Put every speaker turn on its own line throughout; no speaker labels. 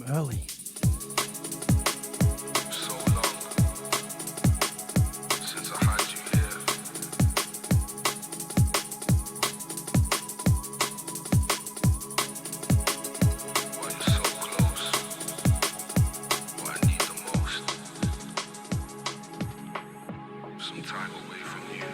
Early.
So long since I had you here. Why you're so close? What I need the most. Some time away from you.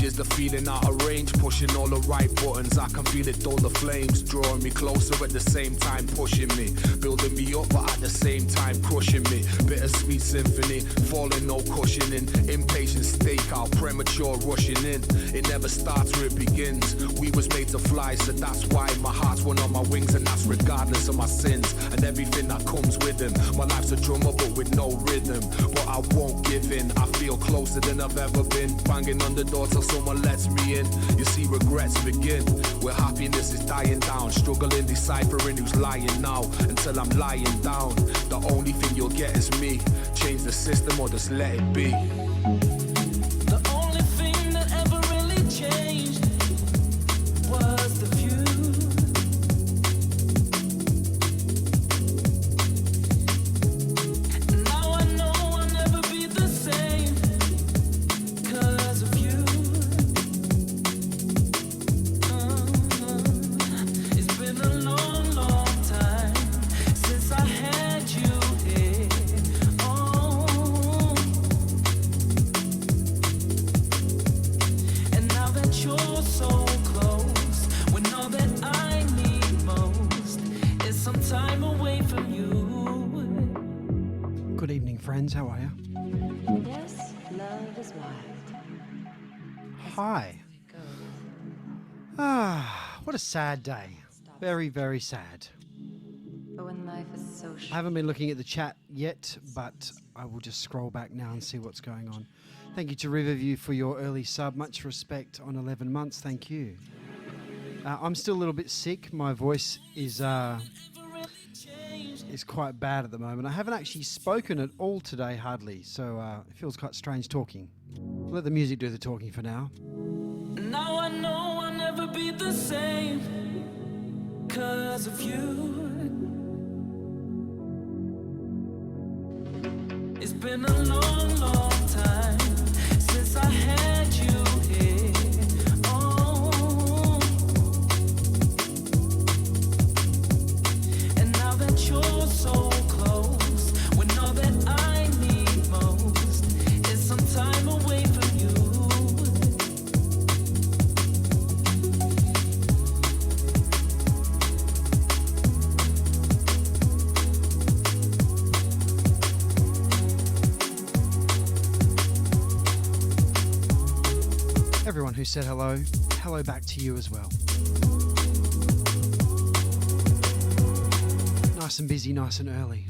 Is the feeling out of range, pushing all the right buttons. I can feel it, all the flames drawing me closer at the same time, pushing me, building me up, but at the same time crushing me. Bittersweet symphony, falling, no cushioning. Impatient stakeout, premature rushing in. It never starts where it begins. We was made to fly, so that's why my heart's one on my wings, and that's regardless of my sins and everything that comes with them. My life's a drummer, but with no rhythm. But I won't give in. I feel closer than I've ever been, banging on the door till someone lets me in. You see, regrets begin where happiness is dying down, struggling, deciphering who's lying now until I'm lying down. The only thing you'll get is me. Change the system or just let it be.
The only thing that ever really changed was the view. Now I know I'll never be the same 'cause of you. It's been a long, long time since I had you here. Oh, and now that you're so close, when all that I need most is some time away from you.
Good evening, friends. How are you?
Yes, love is wild.
Hi. Ah, what a sad day. Very, very sad.
But when life is so
I
short,
haven't been looking at the chat yet, but I will just scroll back now and see what's going on. Thank you to Riverview for your early sub. Much respect on 11 months. Thank you. I'm still a little bit sick. My voice is quite bad at the moment. I haven't actually spoken at all today, hardly, so it feels quite strange talking. Let the music do the talking for now.
Now I know I'll never be the same 'cause of you. It's been a long, long time since I had you here. Oh, and now that you're so close, when all that I need most is some time away from you.
Everyone who said hello, hello back to you as well. Nice and busy, nice and early.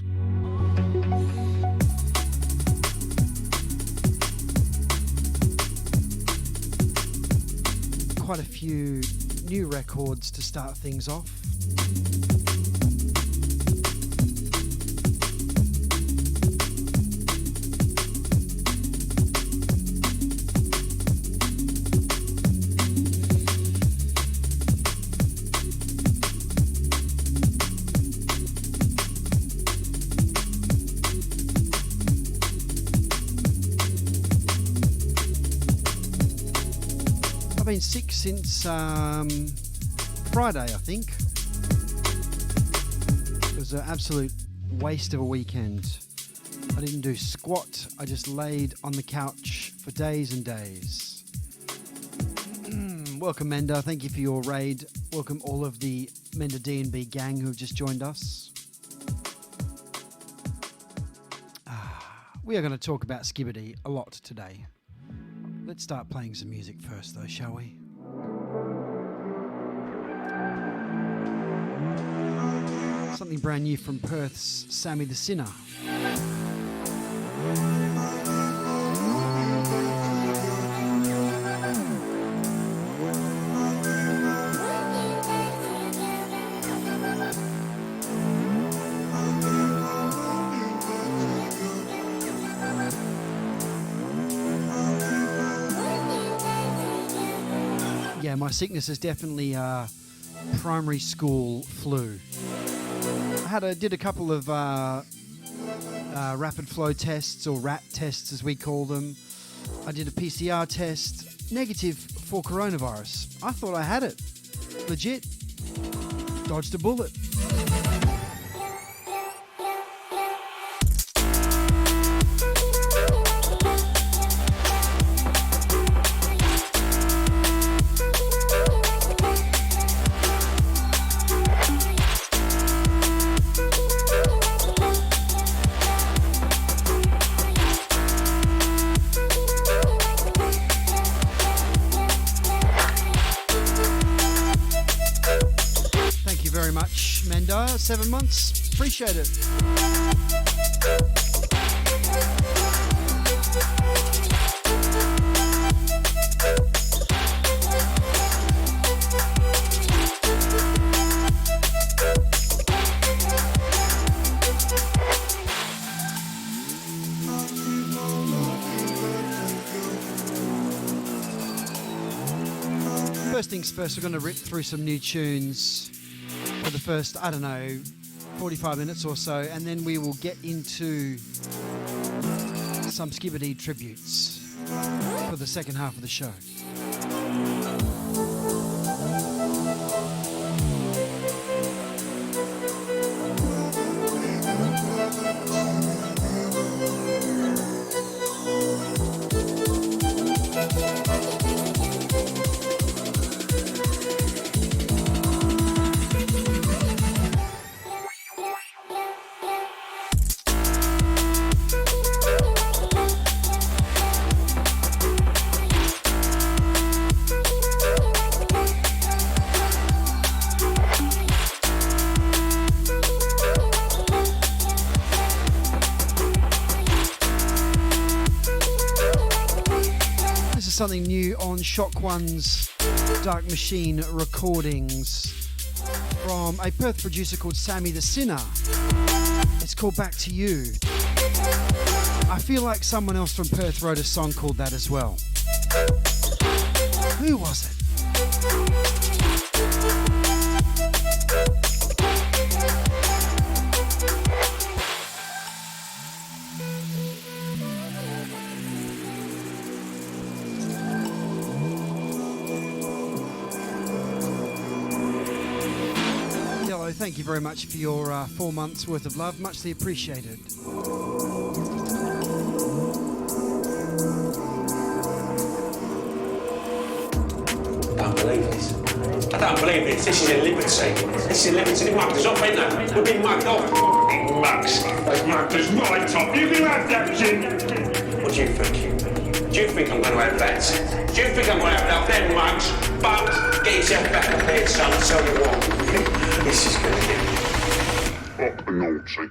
Quite a few new records to start things off. I've been sick since Friday, I think. It was an absolute waste of a weekend. I didn't do squat. I just laid on the couch for days and days. Welcome, Menda. Thank you for your raid. Welcome all of the Menda D&B gang who have just joined us. We are going to talk about Skibadee a lot today. Let's start playing some music first, though, shall we? Something brand new from Perth's Sammy the Sinner. Yeah, my sickness is definitely primary school flu. I did a couple of rapid flow tests, or RAT tests as we call them. I did a PCR test, negative for coronavirus. I thought I had it. Legit. Dodged a bullet. Thank you very much, Menda. 7 months. Appreciate it. First things first, we're going to rip through some new tunes for the first, 45 minutes or so, and then we will get into some Skibadee tributes for the second half of the show. Something new on Shock One's Dark Machine recordings from a Perth producer called Sammy the Sinner. It's called Back to You. I feel like someone else from Perth wrote a song called that as well. Who was it? Thank you very much for your 4 months worth of love. Muchly appreciated.
I don't believe this. I don't believe this. This is a liberty. This is a liberty. They mugged us off, ain't they? We've been mugged off. Fucking mugs. They've mugged us right off. You can have that, Jim. What do you think? Do you think I'm going to have that? Do you think I'm going to have yourself back prepared, son. I'll tell you what. This is going to get up naughty.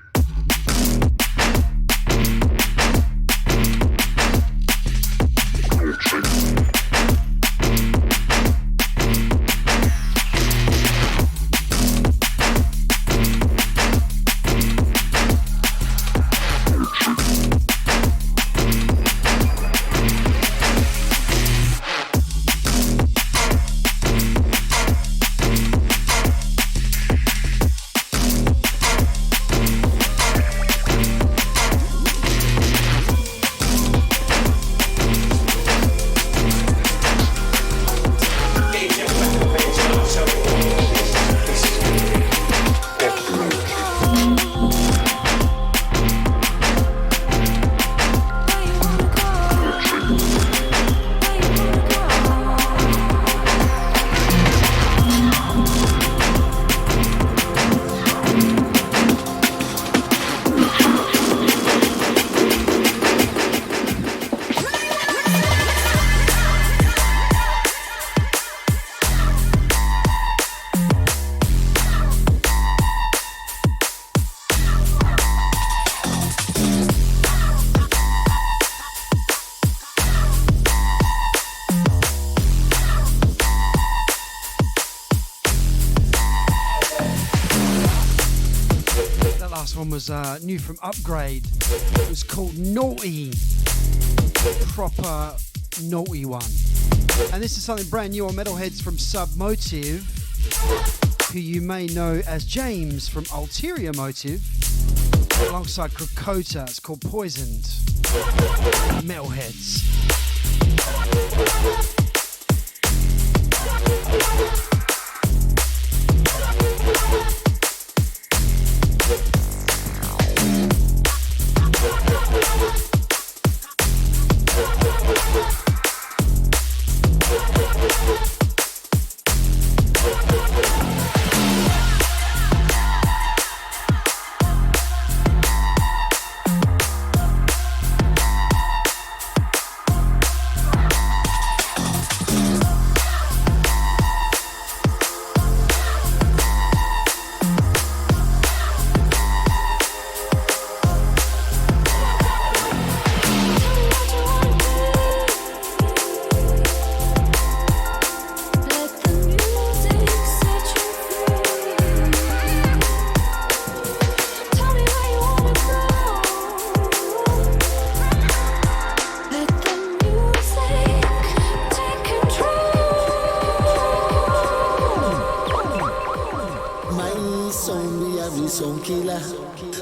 Was new from Upgrade. It was called Naughty. Proper naughty one. And this is something brand new on Metalheads from Submotive, who you may know as James from Ulterior Motive, alongside Krakota. It's called Poisoned. Metalheads.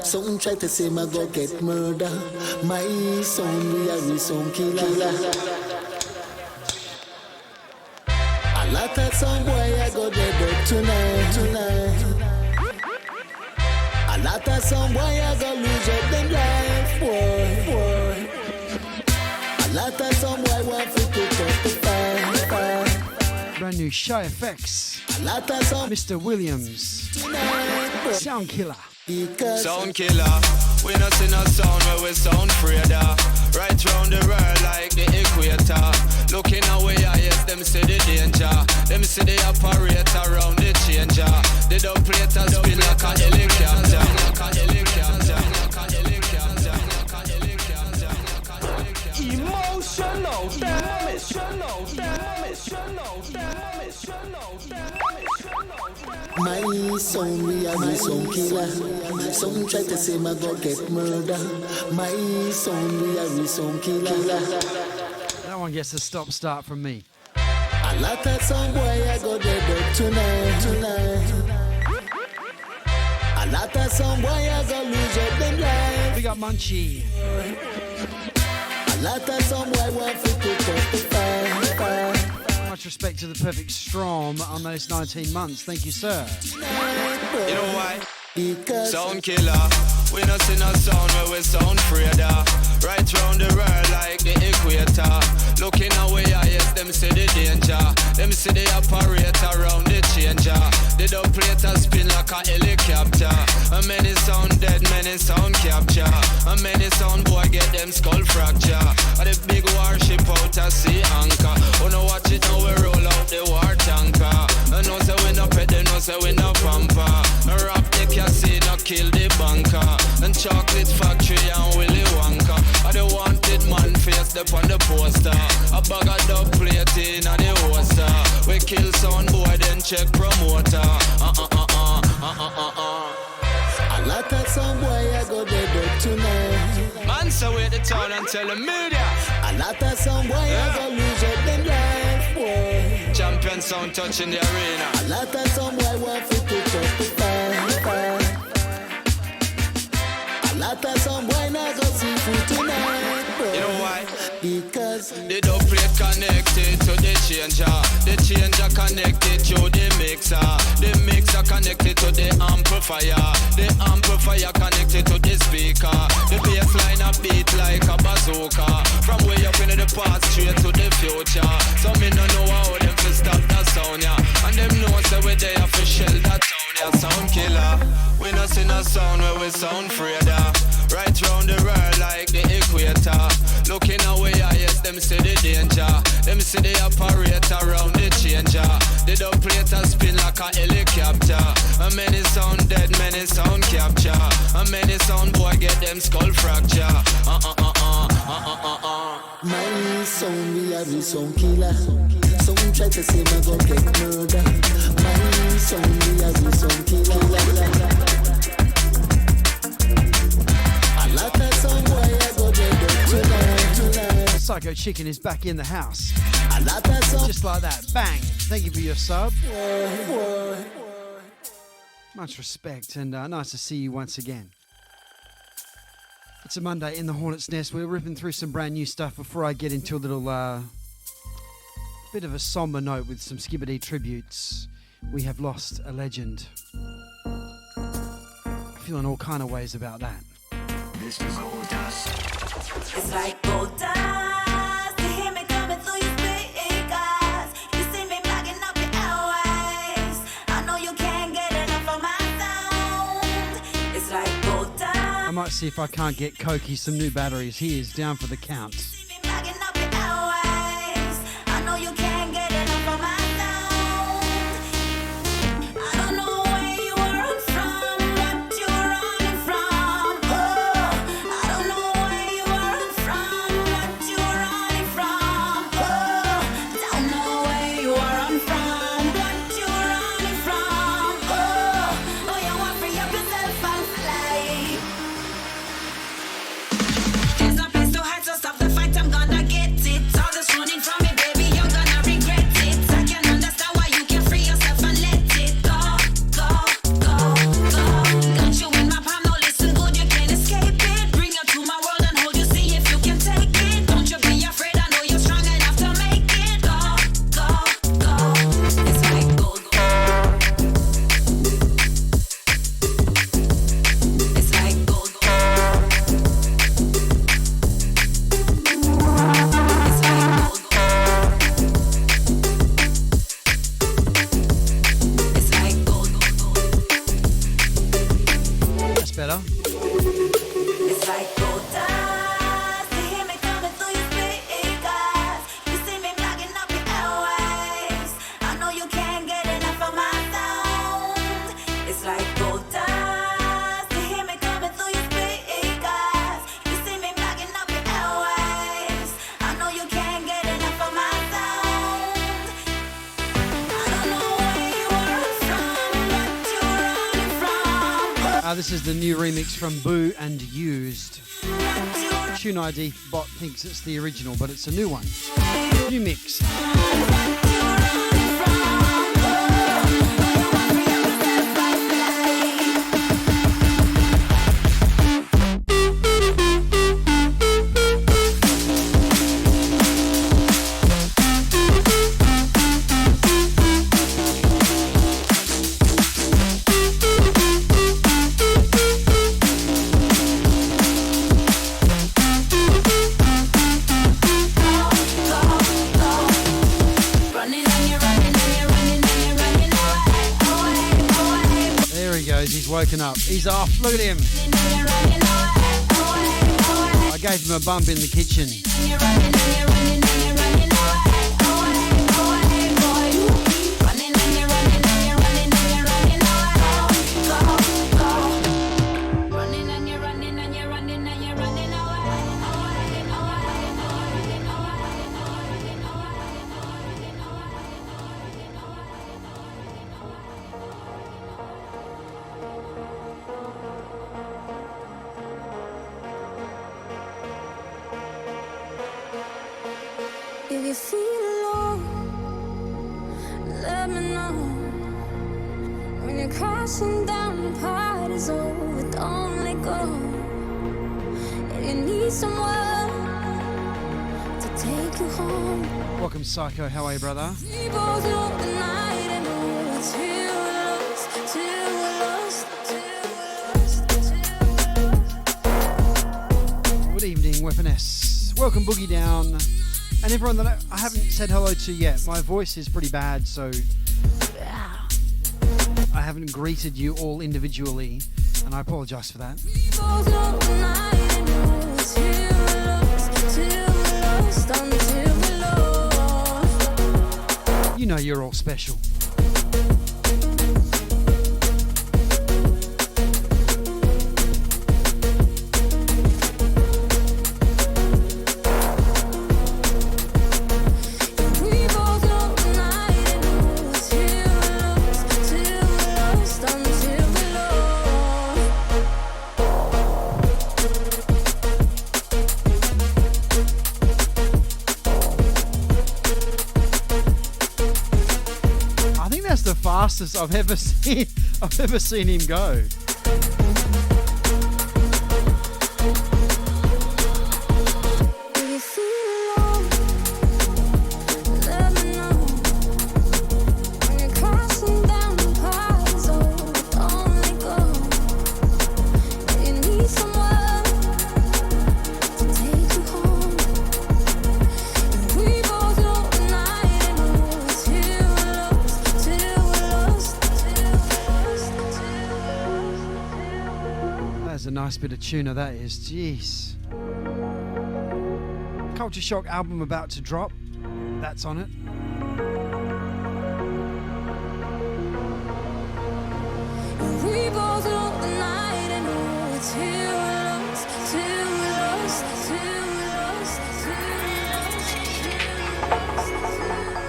Some try to say my go get murder. My son, we are some killer. A lot of some boy I go dead up tonight. A lot of some boy I go lose up them life, boy. A lot of some boy want to pick up the fire.
Brand new Shy Effects.
A lot of some
Mr. Williams. Sound Killer.
Sound killer, we not see no sound where we sound afraid. Right round the world like the equator. Looking away, yes, them see the danger. Them see the operator around the changer. The dubplater spin like a helicopter. Emotional damage.
My son, we are some killer. Some try to say my go get murder. My son, we are some killer.
That one gets a stop-start from me.
A lot of some boy I go dead up tonight. A lot of some boy I go lose up them life.
We got Munchie.
A lot of some boy want to pick up the fire.
Much respect to the Perfect Strom on those 19 months. Thank you, sir.
You know why?
Because
sound killer, we not see no sound where we sound afraid. Right round the world like the equator. Looking away, yes, them see the danger. Them see the operator around the changer. The dubplater spin like a helicopter. And many sound dead, many sound capture. And many sound boy get them skull fracture. And the big warship out at sea anchor. Oh no, watch it now, we roll out the war tanker. step on the poster. A bag of dub plating and the hoster. We kill sound boy, then check promoter.
A lot of some boy I go dead up tonight.
Man, so wait the town and tell the media.
A lot of some boy I go lose up them life, boy.
Champion sound touching the arena.
A lot of some boy want to put up the fight. A lot of some boy not go see food tonight, boy.
You know why?
Because
the dub plate connected to the changer connected to the mixer connected to the amplifier connected to the speaker, the bass line a beat like a bazooka, from way up into the past straight to the future, so me no know how them to stop that sound, yeah, and them know say we there for shell that town, yeah, sound killer, we no see no sound where we sound fraider, right round the world like the equator, looking away, yes, them see the danger. Them see the operator around the changer. The dub plate a spin like a helicopter. And many sound dead, many sound capture. And many sound boy get them skull fracture.
my sound we are the sound killer. Some try to say my gon' get murder. My sound we are the sound killer. A lot of some boy I go dead up tonight.
Psycho Chicken is back in the house.
A lot of some
Just like that. Bang. Thank you for your sub.
boy.
Much respect and nice to see you once again. It's a Monday in the Hornets Nest. We're ripping through some brand new stuff before I get into a little bit of a somber note with some Skibadee tributes. We have lost a legend. Feeling all kind of ways about that.
This is gold dust. It's like gold dust. You hear me coming through your speakers. You see me blocking up your airways. I know you can't get enough of my sound. It's like gold dust.
I might see if I can't get Koki some new batteries. He is down for the count.
See me blocking up your airways. I know you can't get enough of my sound. I don't know where you run from, what you running from. Oh, I don't know where you run from, what you running from. Oh, don't know where you run from, what you running from. Oh, you want free up yourself and fly. There's no place to hide, so stop the fight, I'm gonna get it. All this running from me, baby, you're gonna regret it. I can understand why you can free yourself and let it go, go, go, go. Got you in my palm, now listen good, you can't escape it. Bring you to my world and hold you, see if you can take it. Don't you be afraid, I know you're strong enough to make it. Go, go, go. It's like go, go. It's like go, go. It's like go, go. It's like go, go, go.
That's better.
It's like gold dust. You hear me coming through your speakers. You see me blocking up your airways. I know you can't get enough of my sound. It's like gold dust. You hear me coming through your speakers. You see me blocking up your airways. I know you can't get enough of my sound. I don't know where you run from, what you running from.
This is the new remix from Boo and Used.
What you
Tune ID bot thinks it's the original, but it's a new one. New mix. There he goes. He's woken up. He's off. Look at him. I gave him a bump in the kitchen.
you feel alone, let me know. When you're crashing down, the party's over, don't let go. And you need someone to take you home.
Welcome, Psycho. How are you, brother?
We both know the night and know it's till we're lost, till we're lost, till we're lost.
Good evening, Weaponess. Welcome, Boogie Down. And everyone that I haven't said hello to yet. My voice is pretty bad, so I haven't greeted you all individually, and I apologise for that.
We both know the night and know it's till we're lost, till we're lost, until we're lost.
You know you're all special.
We both know the night and know it's till we're lost, till we're lost, until we're
I think that's the fastest I've ever seen him go.
Do you feel alone? Let me know. When you're crashing down, the party's over, don't let go. And you need someone to take you home. And we both know the night and know it's till we're lost, till we're lost, till we're lost.
That's a nice bit of tuna, that is. Jeez. Culture Shock album about to drop. That's on it.
We both know the night and know it's till we're lost, till we're lost, till we're lost, till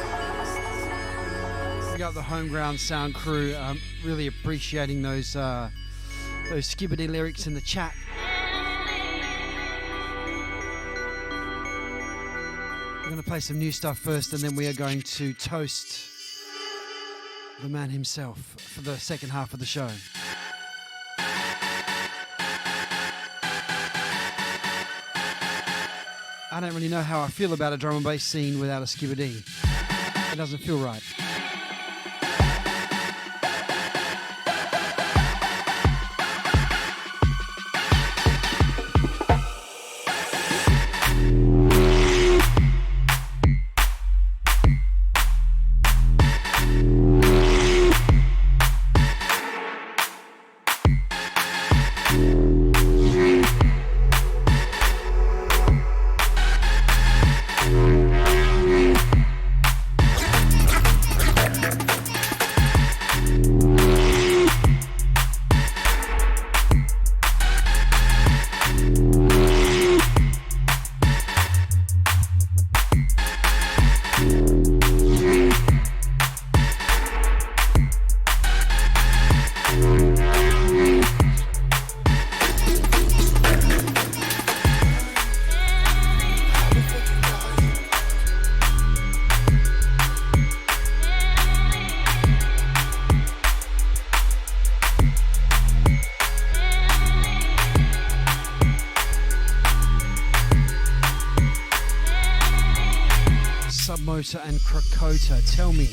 we're lost.
We got the Homeground Sound crew really appreciating those Skibadee lyrics in the chat. We're going to play some new stuff first, and then we are going to toast the man himself for the second half of the show. I don't really know how I feel about a drum and bass scene without a Skibadee. It doesn't feel right. Submotor and Krakota, tell me.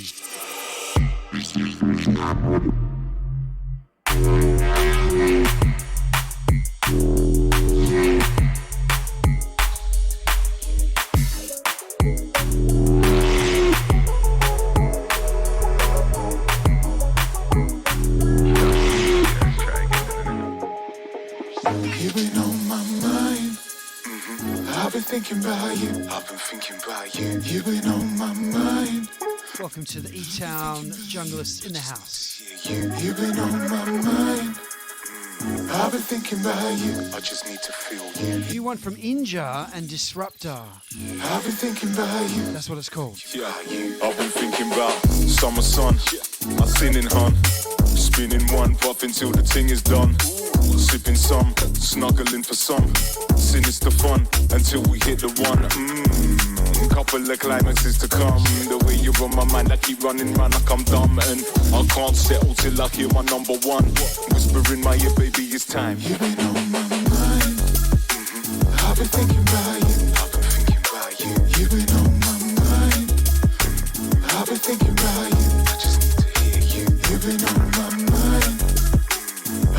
You've been on my mind. I've been thinking about you. I've been thinking about you. You've been on my mind.
Welcome to the E-Town Junglists in the house.
You've been on my mind. I've been thinking about you. I just need to feel you.
You want from Inja and Disruptor.
I've been thinking about you.
That's what it's called.
Yeah, I've been thinking about summer sun. I sinning hun. Spinning one, puffing till the ting is done. Sipping some, snuggling for some. Sinister fun until we hit the one. couple of climaxes to come. The way you're on my mind, I keep running round like I'm dumb. And I can't settle till I hear my number one whisper in my ear, baby, it's time. You've been on my mind. I've been thinking about you. I've been thinking about you. You've been on my mind. I've been thinking about you. I just need to hear you. You've been on my mind.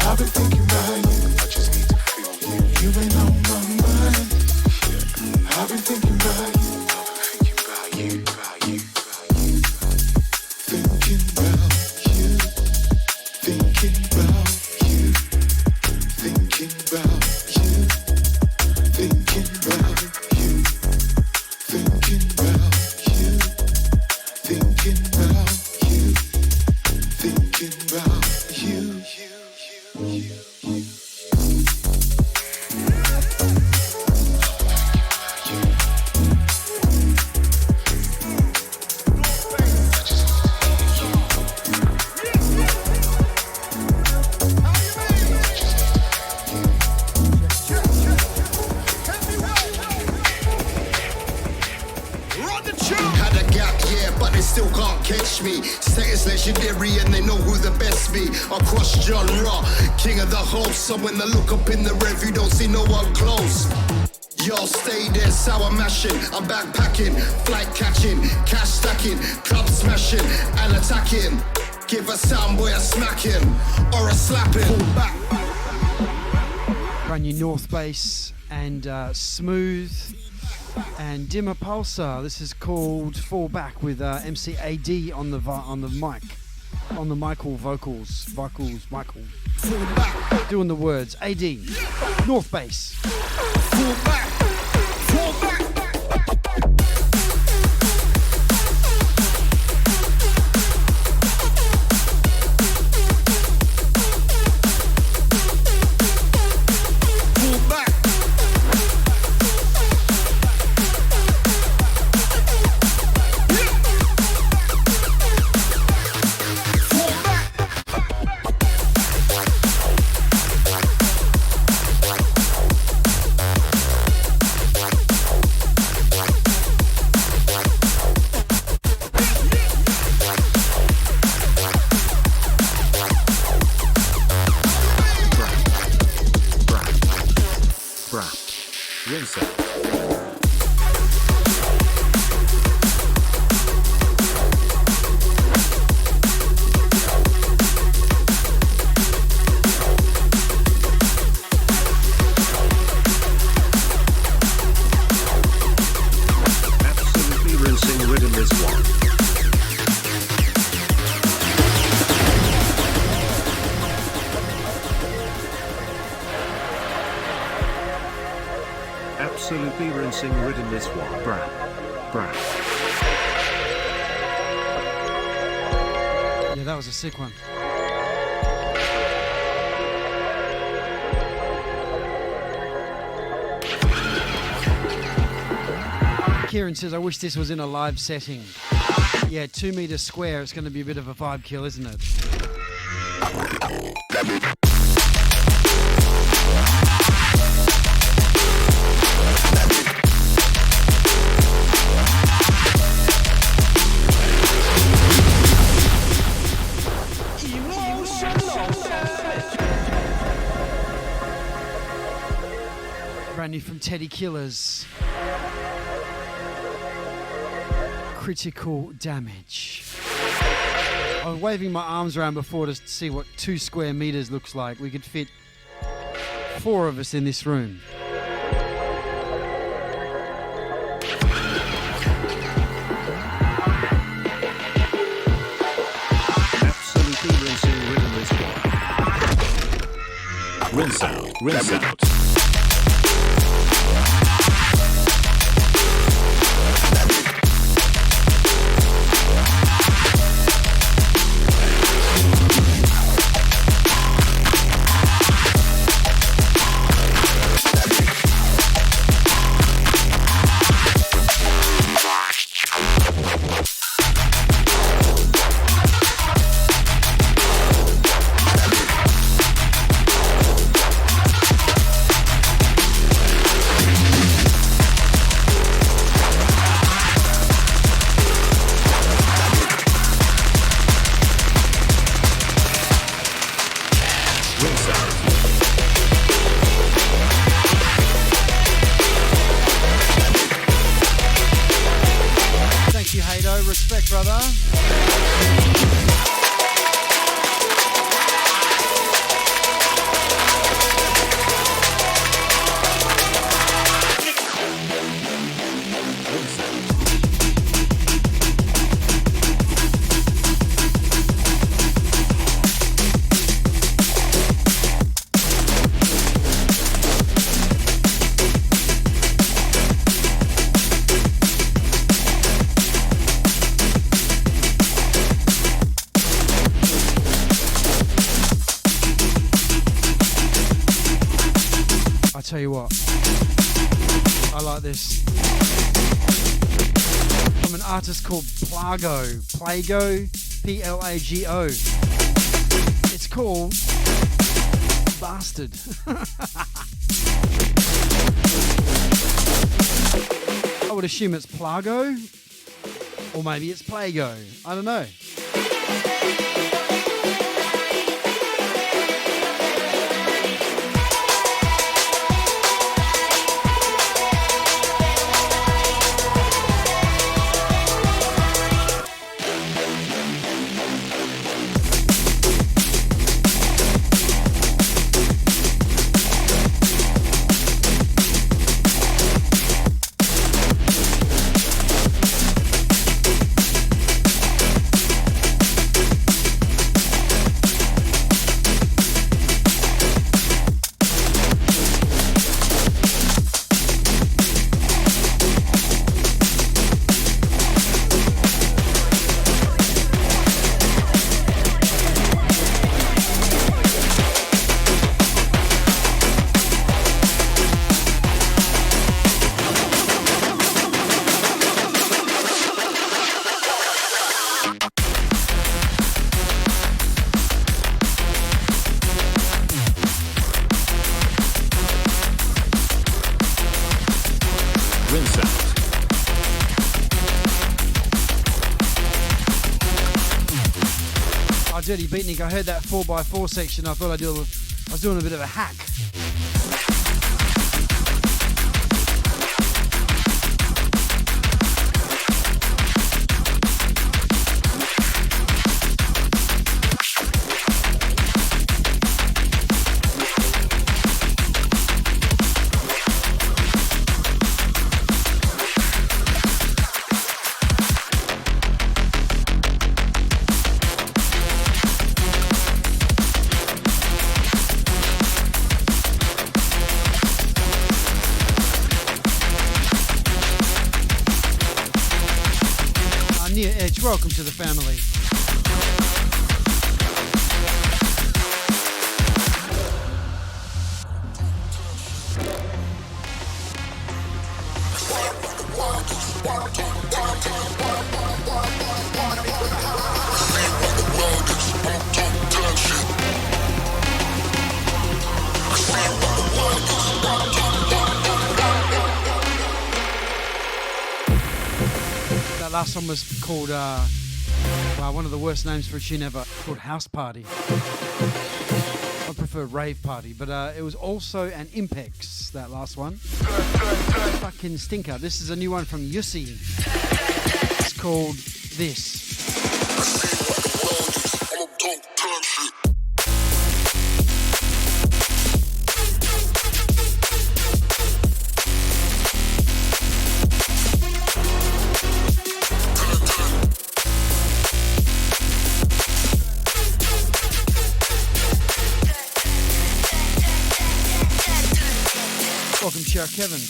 I've been thinking about you. I just need to feel you. You've been on my mind. I've been thinking about you. I've been thinking about you. About you. About you. Thinking about you. Thinking about you. Thinking about you. Thinking about you. Thinking about you. Thinking about you. Thinking about you.
Had a gap, yeah, but they still can't catch me. Status legendary and they know who the best be. Across genre, king of the host. So when they look up in the rev, you don't see no one close. Y'all stay there, sour mashing. I'm backpacking, flight catching, cash stacking, club smashing and attacking. Give a soundboy a smacking or a slapping. Pull back.
Brand new North Bass and Smooth and Dimmer Pulsar. This is called Fall Back with MC AD on the mic, on the Michael vocals. Michael.
Fall back.
Doing the words. AD. North Bass.
Fall back. Fall back.
Absolutely rinsing ridden this one. Brap.
Yeah, that was a sick one. Kieran says, I wish this was in a live setting. Yeah, 2 meters square, it's going to be a bit of a vibe kill, isn't it? Brand new from Teddy Killers. Critical Damage. I was waving my arms around before to see what 2 square meters looks like. We could fit 4 of us in this room.
Absolutely rinsing rhythm this one. Rinse out.
tell you what, I like this. From an artist called Plago, Plago, It's called Bastard. I would assume it's Plago, or maybe it's Plago. I don't know. Dirty Beatnik, I heard that 4x4 section. I thought I was doing a bit of a hack. Welcome to the family. That last one was called one of the worst names for a tune ever, called House Party. I prefer Rave Party, but it was also an Impex, that last one. Fucking stinker. This is a new one from Yussi. It's called This. Welcome, Chair Kevin.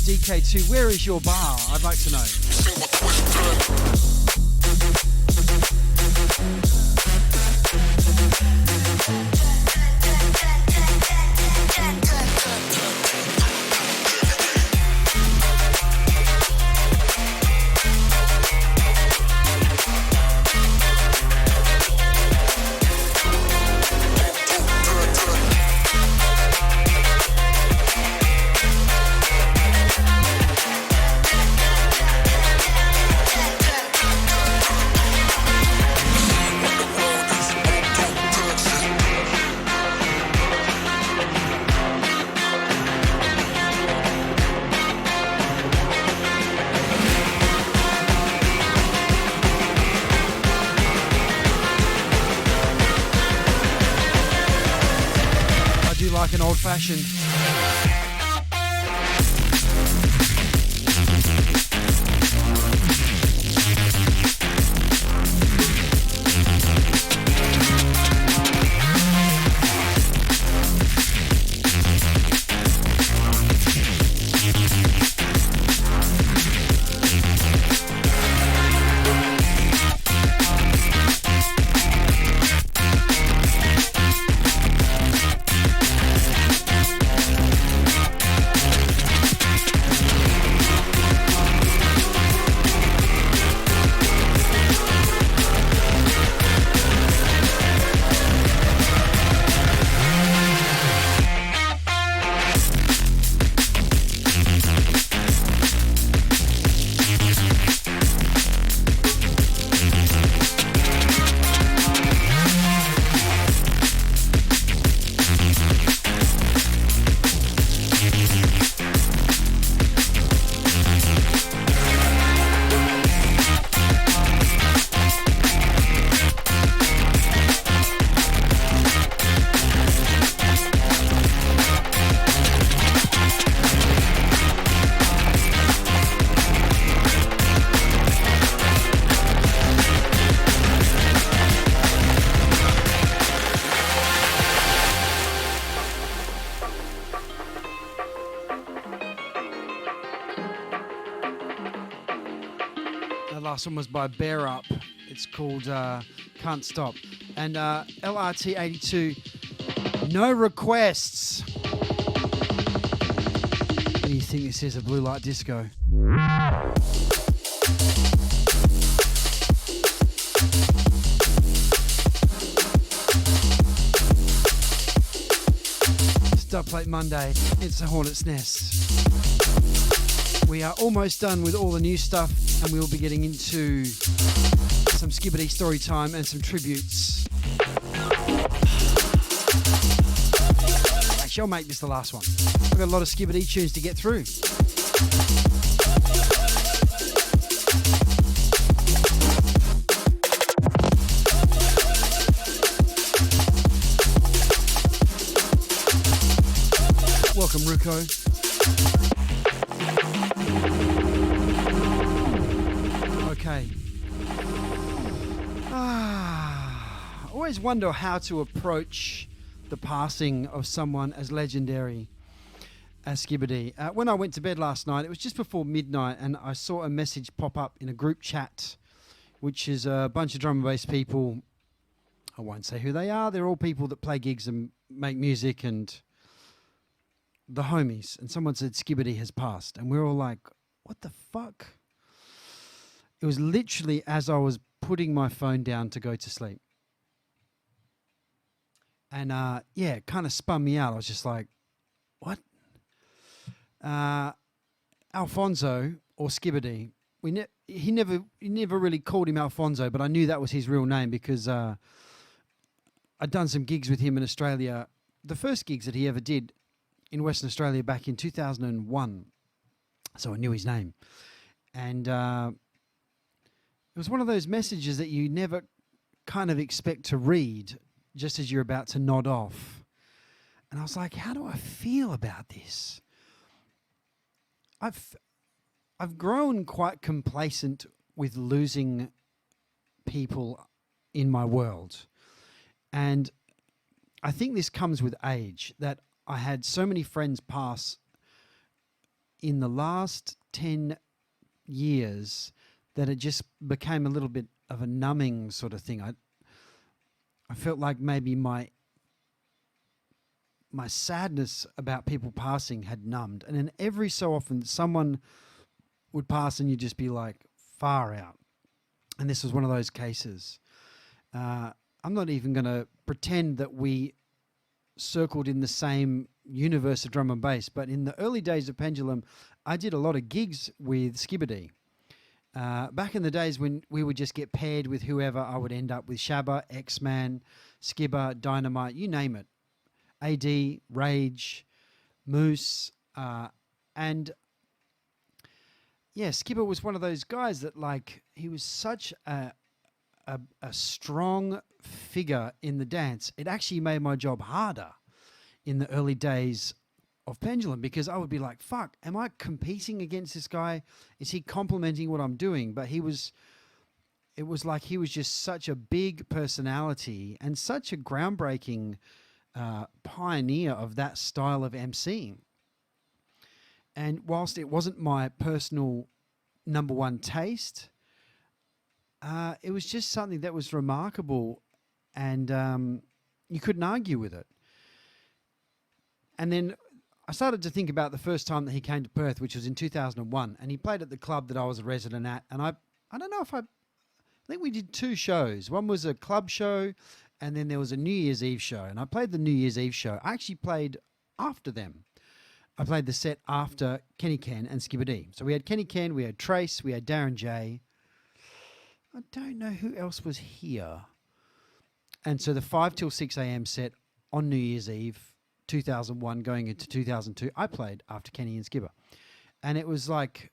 DK2, where is your bar? I'd like to know. fashioned. Last one was by Bear Up. It's called Can't Stop. And LRT82, no requests. What do you think this is, a blue light disco? Stop Plate Monday. It's the Hornets Nest. We are almost done with all the new stuff, and we will be getting into some Skibadee story time and some tributes. Actually, I'll make this the last one. I've got a lot of Skibadee tunes to get through. Welcome, Ruko. Okay. I always wonder how to approach the passing of someone as legendary as Skibadee. When I went to bed last night, it was just before midnight, and I saw a message pop up in a group chat, which is a bunch of drum and bass people. I won't say who they are. They're all people that play gigs and make music and the homies. And someone said Skibadee has passed, and we're all like, what the fuck? It was literally as I was putting my phone down to go to sleep. And yeah, it kind of spun me out. I was just like, what? Alfonso, or Skibadee, he never really called him Alfonso, but I knew that was his real name because I'd done some gigs with him in Australia. The first gigs that he ever did in Western Australia back in 2001. So I knew his name. And it was one of those messages that you never kind of expect to read just as you're about to nod off. And I was like, how do I feel about this? I've grown quite complacent with losing people in my world. And I think this comes with age, that I had so many friends pass in the last 10 years that it just became a little bit of a numbing sort of thing. I felt like maybe my sadness about people passing had numbed. And then every so often someone would pass and you'd just be like, far out. And this was one of those cases. I'm not even going to pretend that we circled in the same universe of drum and bass, but in the early days of Pendulum, I did a lot of gigs with Skibadee. Back in the days when we would just get paired with whoever, I would end up with Shabba, X-Man, Skibba, Dynamite, you name it. AD, Rage, Moose, and yeah, Skibba was one of those guys that, like, he was such a strong figure in the dance. It actually made my job harder in the early days of Pendulum, because I would be like, fuck, am I competing against this guy? Is he complimenting what I'm doing? But it was like he was just such a big personality and such a groundbreaking pioneer of that style of emceeing. And whilst it wasn't my personal number one taste, it was just something that was remarkable, and you couldn't argue with it. And then I started to think about the first time that he came to Perth, which was in 2001, and he played at the club that I was a resident at. And I don't know if I think we did 2 shows. One was a club show, and then there was a New Year's Eve show. And I played the New Year's Eve show. I actually played after them. I played the set after Kenny Ken and Skibadee. So we had Kenny Ken, we had Trace, we had Darren J. I don't know who else was here. And so the 5 till 6 a.m. set on New Year's Eve, 2001 going into 2002, I played after Kenny and Skibba. And it was like,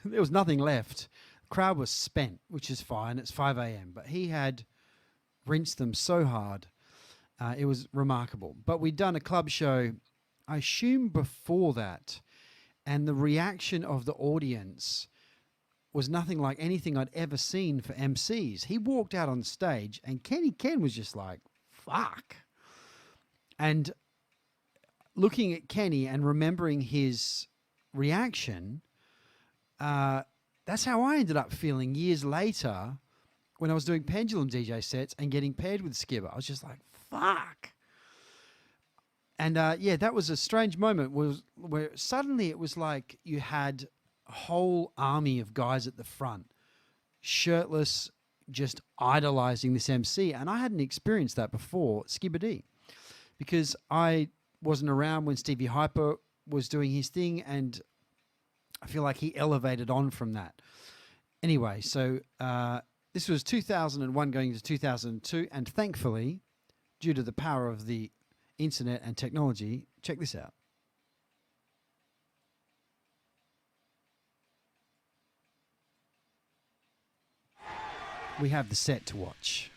there was nothing left. The crowd was spent, which is fine. It's 5 a.m. But he had rinsed them so hard. It was remarkable. But we'd done a club show, I assume before that, and the reaction of the audience was nothing like anything I'd ever seen for MCs. He walked out on stage and Kenny Ken was just like, fuck. And looking at Kenny and remembering his reaction, that's how I ended up feeling years later when I was doing Pendulum DJ sets and getting paired with Skibba. I was just like, fuck. And yeah, that was a strange moment where suddenly it was like you had a whole army of guys at the front, shirtless, just idolizing this MC. And I hadn't experienced that before Skibadee, because I wasn't around when Stevie Hyper was doing his thing, and I feel like he elevated on from that. Anyway, so this was 2001 going into 2002, and thankfully, due to the power of the internet and technology, check this out. We have the set to watch.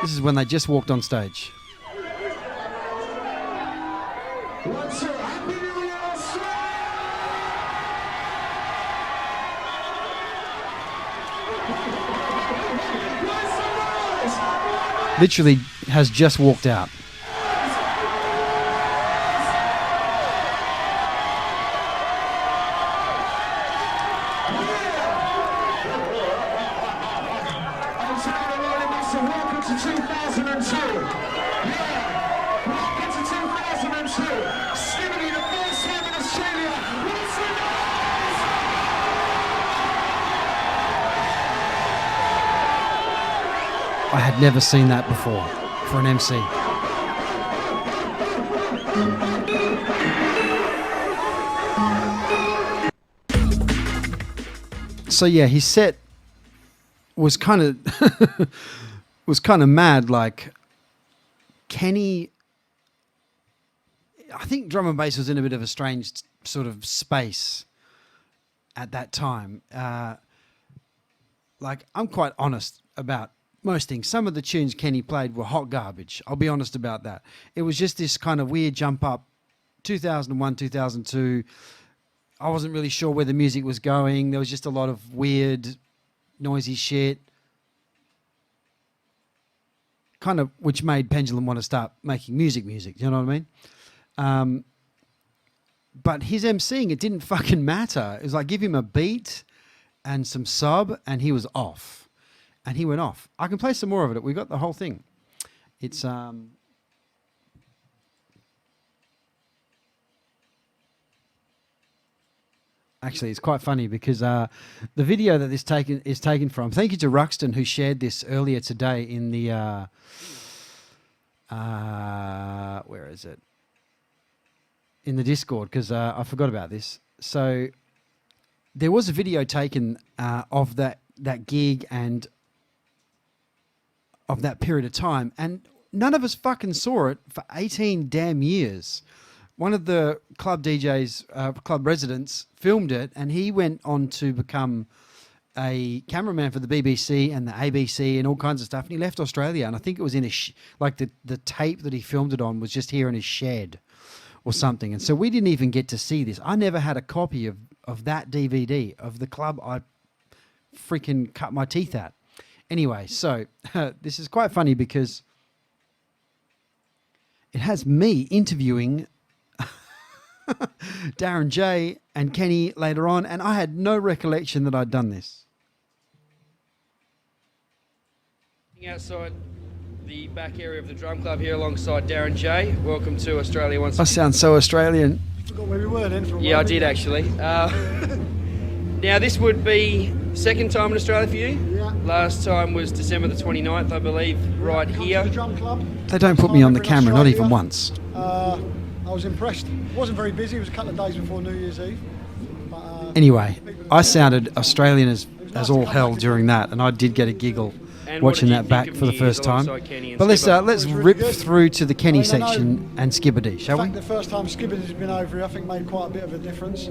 This is when they just walked on stage. Literally has just walked out.
Welcome to 2002. Yeah, welcome to 2002. Skibadee, the first time in Australia. What's the noise?
I had never seen that before for an MC. So yeah, his set was kind of mad. Like Kenny, I think drum and bass was in a bit of a strange sort of space at that time. Like, I'm quite honest about most things. Some of the tunes Kenny played were hot garbage. I'll be honest about that. It was just this kind of weird jump up. 2001, 2002. I wasn't really sure where the music was going. There was just a lot of weird, noisy shit. Kind of, which made Pendulum want to start making music. You know what I mean? But his emceeing, it didn't fucking matter. It was like, give him a beat and some sub, and he was off. And he went off. I can play some more of it. We got the whole thing. It's actually, it's quite funny because the video that this is taken from. Thank you to Ruxton, who shared this earlier today in the where is it? In the Discord, because I forgot about this. So there was a video taken of that gig and of that period of time, and none of us fucking saw it for 18 damn years. One of the club DJs, club residents, filmed it, and he went on to become a cameraman for the BBC and the ABC and all kinds of stuff, and he left Australia. And I think it was in the tape that he filmed it on was just here in his shed or something. And so we didn't even get to see this. I never had a copy of that DVD of the club I freaking cut my teeth at. Anyway, so this is quite funny because it has me interviewing Darren J and Kenny later on, and I had no recollection that I'd done this.
Outside the back area of the drum club here alongside Darren J. Welcome to Australia once
I
again.
sound so Australian.
Forgot where we were then for a while.
Yeah, I did actually. Now this would be second time in Australia for you?
Yeah.
Last time was December the 29th, I believe, right here.
The drum club.
They don't put me on the camera, not even once.
I was impressed. It wasn't very busy. It was a couple of days before New Year's Eve. But,
Anyway, I sounded Australian as all hell during that, and I did get a giggle
And
watching
what did
that
you think
back
of
for the
New
first
Year's
time.
alongside Kenny and
But let's
Skibba?
let's
It was really
rip
good.
through to the Kenny
I know.
section and Skibadee, shall
in
we?
fact, the first time Skibadee's been over here, I think made quite a bit of a difference.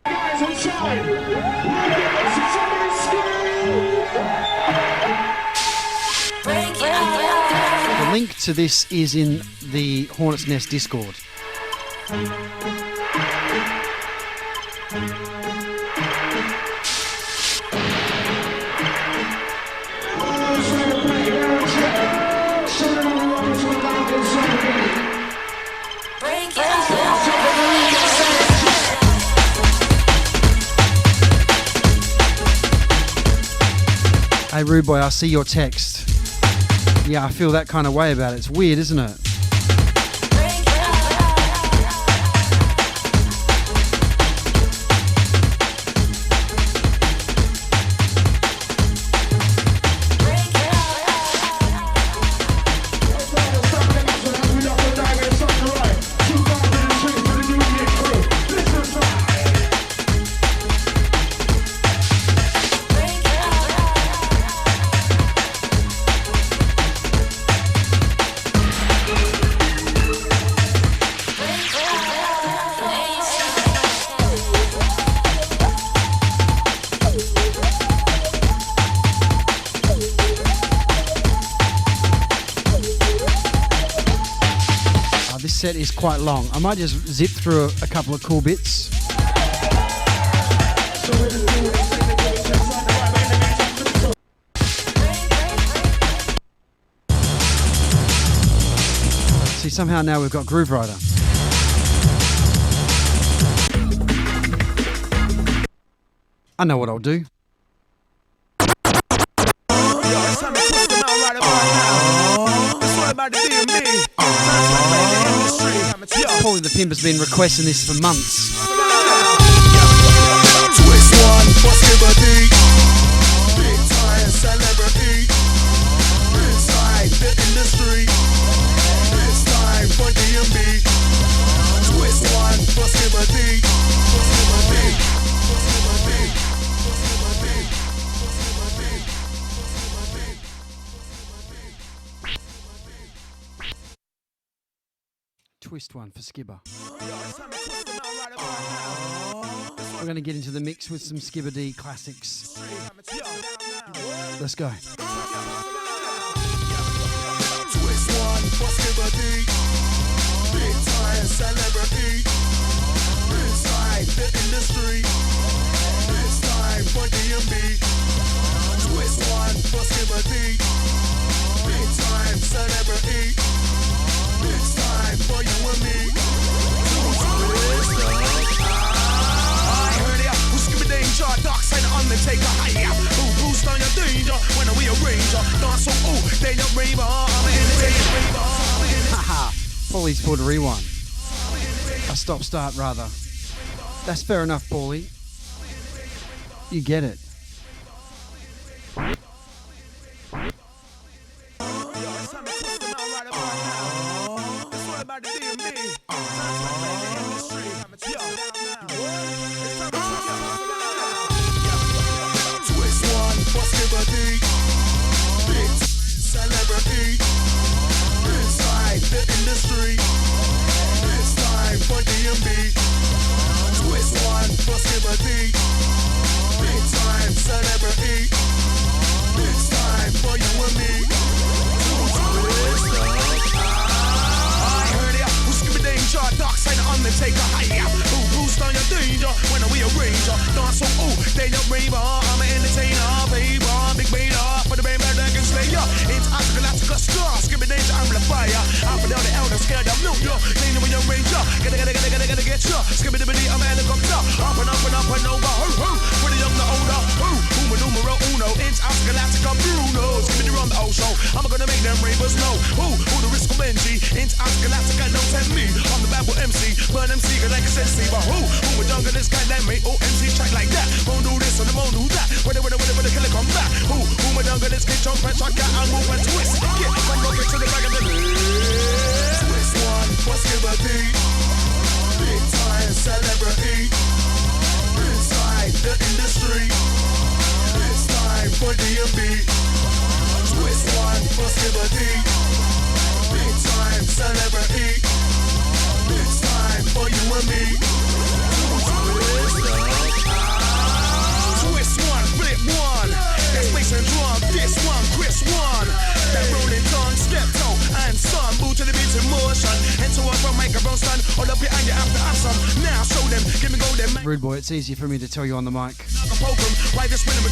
Guys inside. This is somebody
The link to this is in the Hornets Nest Discord. Hey, Rude Boy, I see your text. Yeah, I feel that kind of way about it. It's weird, isn't it? Set is quite long. I might just zip through a couple of cool bits. See, somehow now we've got Groove Rider. I know what I'll do. Paulie the Pimp has been requesting this for months.
Twist one for Skibadee. Big time celebrity. Inside the industry. This time for DMB. Twist one for Skibadee.
Twist one for Skibba. We're going to get into the mix with some Skibadee classics. Let's go.
Twist one for Skibadee. Big time celebrity. Inside the industry. This time for DMB. Twist one for Skibadee. Big time celebrity. This time for you and me. I heard ya. Who's Skibadee danger? Dark side Undertaker. Hiya. Who boost on your danger when we arrange ya? Dance so they your raver. I'm an entertainment raver.
Haha. Paulie's pulled a rewind. A stop start rather. That's fair enough, Paulie. You get it.
Twist one for Skibadee. Big celebrity. Inside the industry. This time for DMB. Twist one for Skibadee. Big time celebrity. sign the Undertaker. Hiya, boost on your danger when we arrange. Dance so they your raver. I'm an entertainer, baby, big beta for the baby dragon slayer. It's Galactica star, Skibadee amplifier. I'm for the elder scared of milk. They know when you're ranger. Gotta get ya. Skibadee, I'm a helicopter. Up and over. For the young, the older. Numero uno. It's Galactica Bruno. Skibadee run the show. I'm gonna make them ravers know. Who the risk of Benji? It's Galactica, don't tempt me. I'm the bad boy MC. Burn MC, cause like a sensei. But who a jungle this guy that made MC track like that? Won't do this and won't do that. When the killer come back. Who a jungle this kid jump and track out and move and twist. Get come rocket to the back of the list. Twist one for Skibadee. Big time celebrity. Inside the industry. It's time for D&B. Twist one for Skibadee. Big time celebrity. It's time for you and me. Twist one, flip one. That's bass and drum. This one, Chris one. That rolling tongue, step toe and sun. Move to the beat in motion. Enter one from microphone stand. All up behind you after have some. Now show them, give me golden.
Rude boy, it's easy for me to tell you on the mic.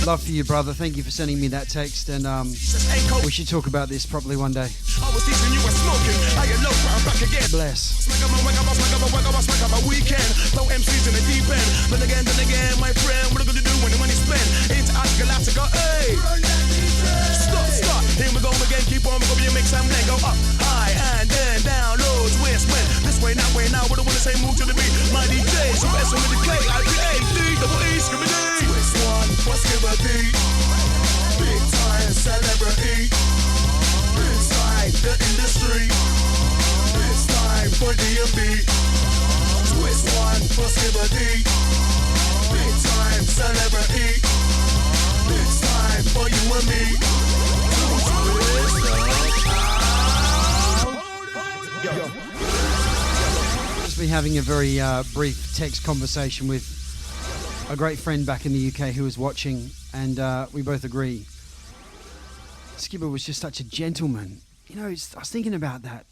Love for you, brother. Thank you for sending me that text, and we should talk about this properly one day.
I was teaching you a smoking. I get low, I'm back again.
Bless.
Smack up my weekend. Throw MCs in the deep end. Then again, my friend, what are you gonna do when the money's spent? It's Galactica, hey. Stop. Here we go again. Keep on, we're gonna mix and blend. Go up, high, and then down, low, twist, win. This way, that way, now. What do I wanna say? Move to the beat. My DJ, so S with the K, I-P-A-D, double E, Skibadee. Twist one for Skibadee. Big time celebrity. Inside the industry. It's time for D&B. Twist one for Skibadee. Big time celebrity. It's time for you and me.
Just been having a very brief text conversation with a great friend back in the UK who was watching, and we both agree. Skibba was just such a gentleman. You know, I was thinking about that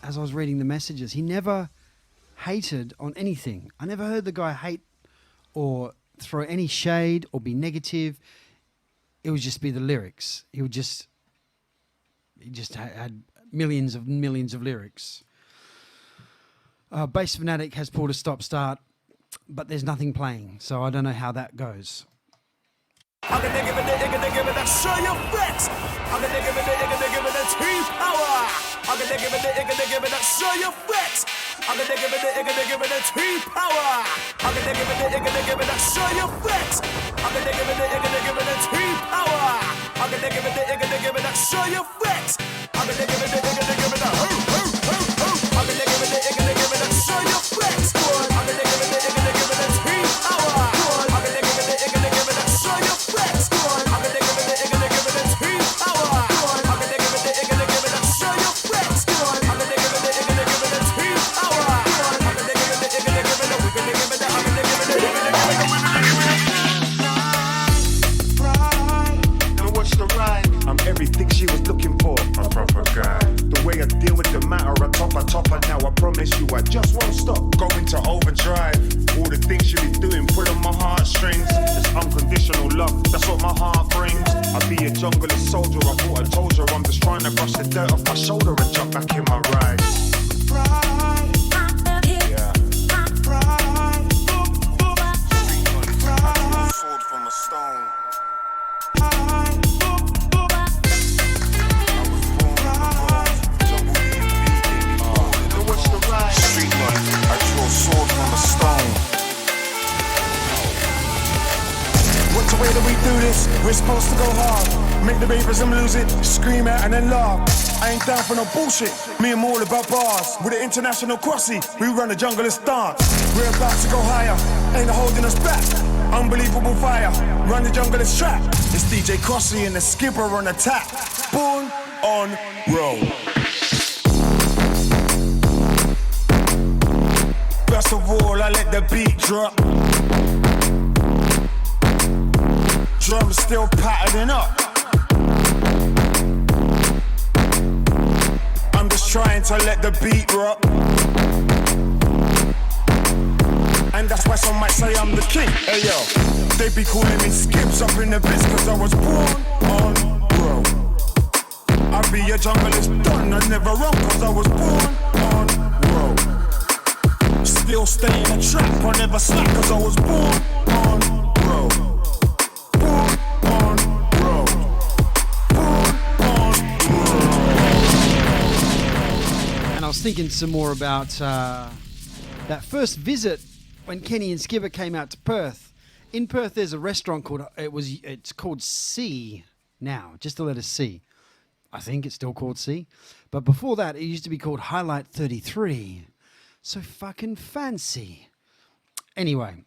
as I was reading the messages. He never hated on anything. I never heard the guy hate or throw any shade or be negative. It would just be the lyrics. He just had millions of lyrics. Bass Fanatic has pulled a stop-start, but there's nothing playing, so I don't know how that goes.
I'm gonna give it a show your flex. I'm gonna give it a T-power. I'm gonna give it a show your flex. I'm gonna give it a T-power. I'm gonna give it a show your flex. I'm gonna give it a T-power. I'm gonna give it a show your flex. I'm gonna give it a ho. I'm gonna give it a show your flex. I'm gonna give it a T-power. I'm gonna give it a show your flex. I'm gonna give it a T-power. I'm gonna give it a show your flex. I'm gonna give it a T-power. I'm gonna
Now watch the ride. I'm everything she was looking for. A proper guy. The way I deal with the matter, I top her. Now I promise you I just won't stop. Going to overdrive. All the things she be doing, pulling my heartstrings. It's unconditional love, that's what my heart brings. I be a jungle soldier, I thought I told you. I'm just trying to brush the dirt off my shoulder and jump back in my ride. Yeah. Sword from a stone. Street life, I draw a sword from a stone.
What's the way that we do this? We're supposed to go hard. Make the babies and lose it, scream out and then laugh. I ain't down for no bullshit. Me and all about bars. With the international crossy, we run the jungle and start. We're about to go higher, ain't holding us back. Unbelievable fire, run the jungle and strap. It's DJ Crossy and the Skibba on attack. Born on roll. First of all, I let the beat drop. Drums still patterning up. I'm just trying to let the beat rock. some might say I'm the king. Hey yo, they be calling me Skips up in the biz cause I was born on road. I be a junglist done, I never run cause I was born on road. Still stay in the trap, I never slack cause I was born on road. Born on road. Born on road.
And I was thinking some more about that first visit when Kenny and Skibba came out to Perth. In Perth, there's a restaurant called it's called C now, just the letter C. I think it's still called C, but before that, it used to be called Highlight 33. So fucking fancy. Anyway,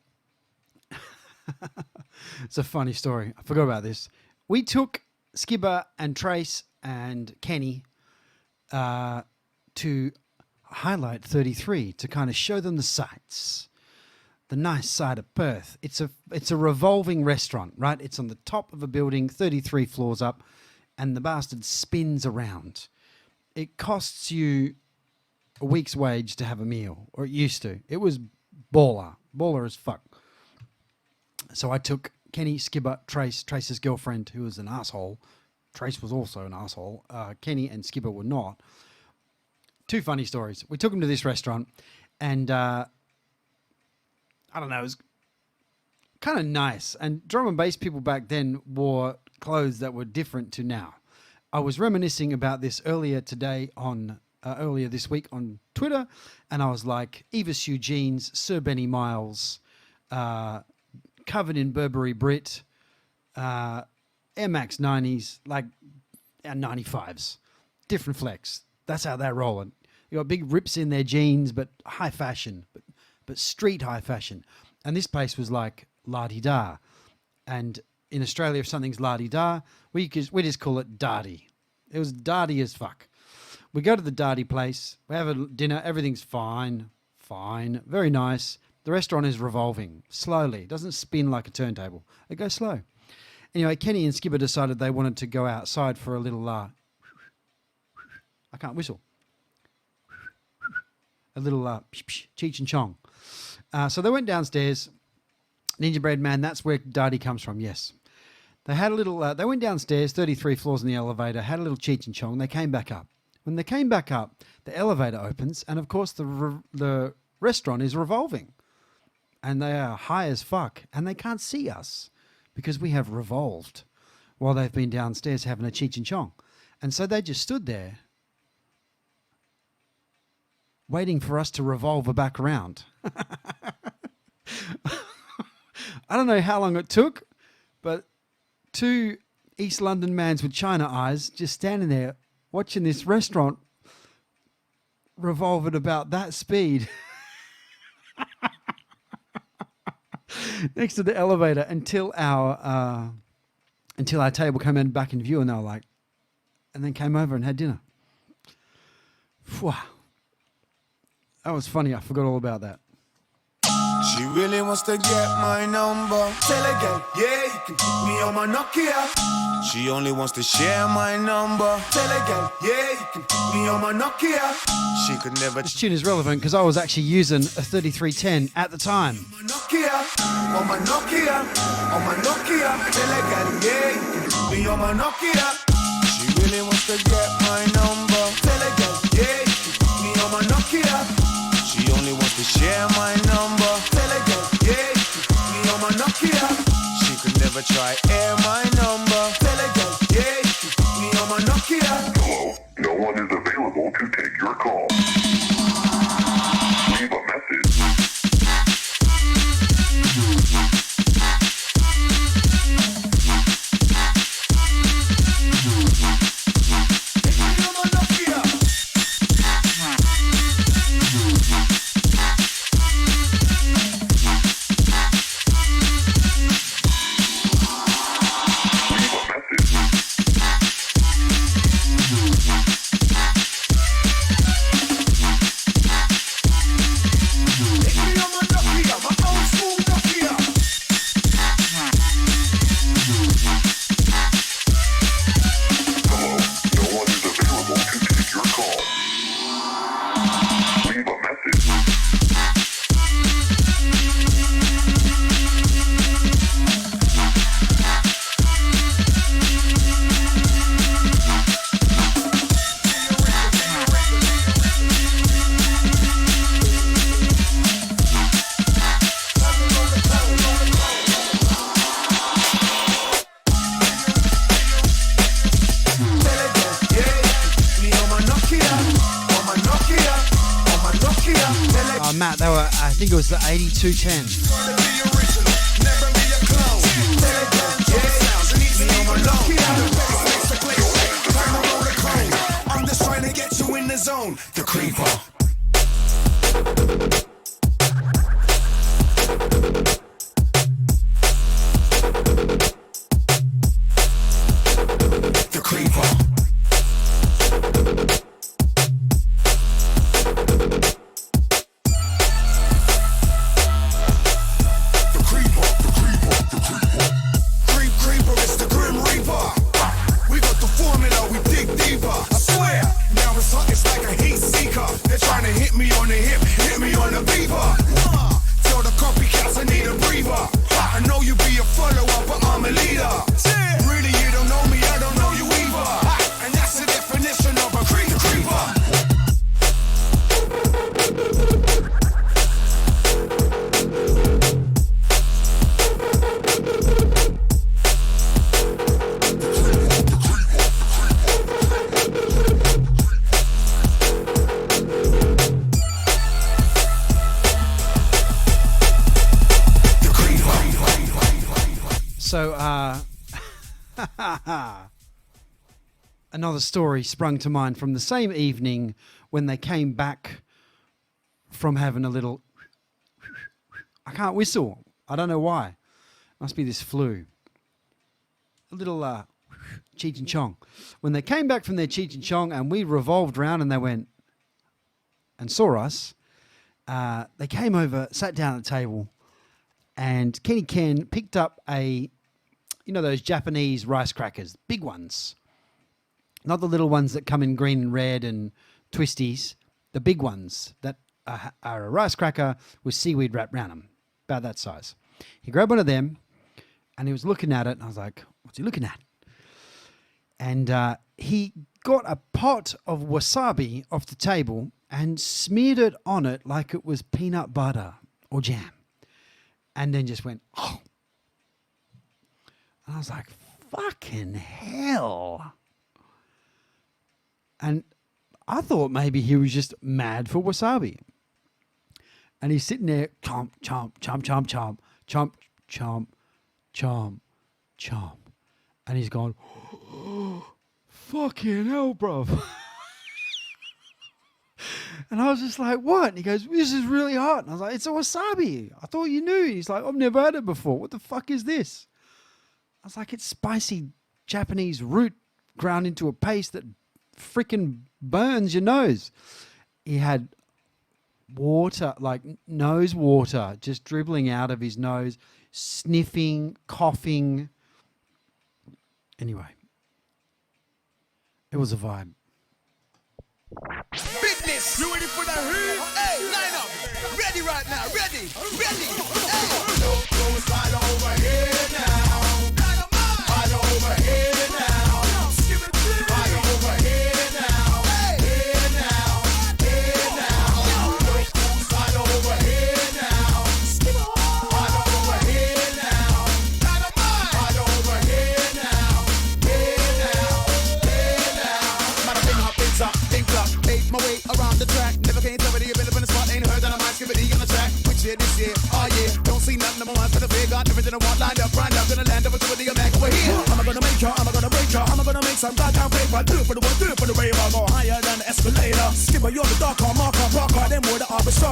it's a funny story. I forgot about this. We took Skibba and Trace and Kenny to Highlight 33 to kind of show them the sights. The nice side of Perth. It's a revolving restaurant, right? It's on the top of a building, 33 floors up, and the bastard spins around. It costs you a week's wage to have a meal, or it used to. It was baller as fuck. So I took Kenny, Skibba, Trace's girlfriend, who was an asshole. Trace was also an asshole. Kenny and Skibba were not. Two funny stories. We took them to this restaurant, and I don't know, it was kind of nice. And drum and bass people back then wore clothes that were different to now. I was reminiscing about this earlier this week on Twitter, and I was like, Eva Sue jeans, Sir Benny Miles, covered in Burberry Brit, Air Max 90s, like 95s, different flex. That's how they're rolling. You got big rips in their jeans, but high fashion, but street high fashion. And this place was like la-di-da. And in Australia, if something's la-di-da, we just call it darty. It was darty as fuck. We go to the darty place. We have a dinner. Everything's fine. Very nice. The restaurant is revolving slowly. It doesn't spin like a turntable. It goes slow. Anyway, Kenny and Skibba decided they wanted to go outside for a little... I can't whistle. A little Cheech and Chong. So they went downstairs. Ninja Bread Man, that's where Darty comes from, yes. They had a little... they went downstairs, 33 floors in the elevator, had a little Cheech and Chong. They came back up. When they came back up, the elevator opens, and of course the restaurant is revolving. And they are high as fuck, and they can't see us because we have revolved while they've been downstairs having a Cheech and Chong. And so they just stood there waiting for us to revolve back around. I don't know how long it took, but two East London mans with China eyes just standing there watching this restaurant revolve at about that speed next to the elevator until our table came in back in view, and they were like, and then came over and had dinner. Phew. That was funny. I forgot all about that.
She really wants to get my number. Tell her, girl, yeah, you can keep me on my Nokia. She only wants to share my number. Tell her, girl, yeah, you can keep me on my Nokia. She could never...
This tune is relevant because I was actually using a 3310 at the time.
Nokia, on my Nokia, on my Nokia. Tell her, girl, yeah, you can keep me on my Nokia. She really wants to get my number. Tell her, girl, yeah, you can keep me on my Nokia. She only wants to share my number. Tell her, girl, yeah, you can keep me on my Nokia. She could never try air my number. Tell her, girl, yeah, you can keep me on my Nokia.
Hello, no one is available to take your call. Leave a message.
Matt, they were, I think it was the 8210.
I'm just trying to get you in the zone, the creeper. The creeper.
Another story sprung to mind from the same evening when they came back from having a little... I can't whistle. I don't know why. Must be this flu. A little Cheech and Chong. When they came back from their Cheech and Chong and we revolved around and they went and saw us, they came over, sat down at the table, and Kenny Ken picked up a... You know those Japanese rice crackers, big ones. Not the little ones that come in green and red and twisties. The big ones that are a rice cracker with seaweed wrapped around them. About that size. He grabbed one of them and he was looking at it. And I was like, what's he looking at? And he got a pot of wasabi off the table and smeared it on it like it was peanut butter or jam. And then just went, oh. And I was like, fucking hell. And I thought maybe he was just mad for wasabi. And he's sitting there, chomp, chomp, chomp, chomp, chomp, chomp, chomp, chomp, chomp. And he's gone, oh, fucking hell, bro. And I was just like, what? And he goes, this is really hot. And I was like, it's a wasabi. I thought you knew. He's like, I've never had it before. What the fuck is this? I was like, it's spicy Japanese root ground into a paste that freaking burns your nose. He had water, like nose water, just dribbling out of his nose, sniffing, coughing. Anyway, it was a vibe.
Business. You ready for the heat? Hey, line up. Ready right now. Ready. Ready. Hey. Goes right over here now. Right over here now. Right over here now. Here now. Here now. Goes right over here now. Right over here now. Right over here now. Here now. Here now. Man, I've been hot, pizza, think up, ate my way around the track. Never came to somebody, been up in the spot, ain't heard that I might Skibadee on the track. Which year, this year, oh yeah. Don't see nothing, number one, for the big got everything I want lined up, grind up, gonna land over to the back over here. Am I gonna make her? Am I gonna break her? Am I gonna make some goddamn paper? Do it for the one, do it for the rave. I'll go higher than the escalator. Skibba, you're the dark car, marker, rocker, then we're the arbiter.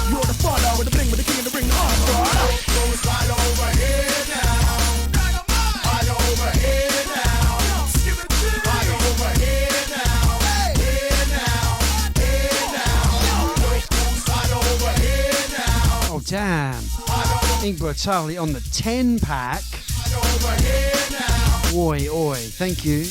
You're the father with the bling, with the king and the ring, the armor. Goes right over here now. Right over here now. Right over here now. Here now. Here now. Goes right over here now.
Oh, damn. Ink Brutali on the 10 pack. Oi, oi, thank you.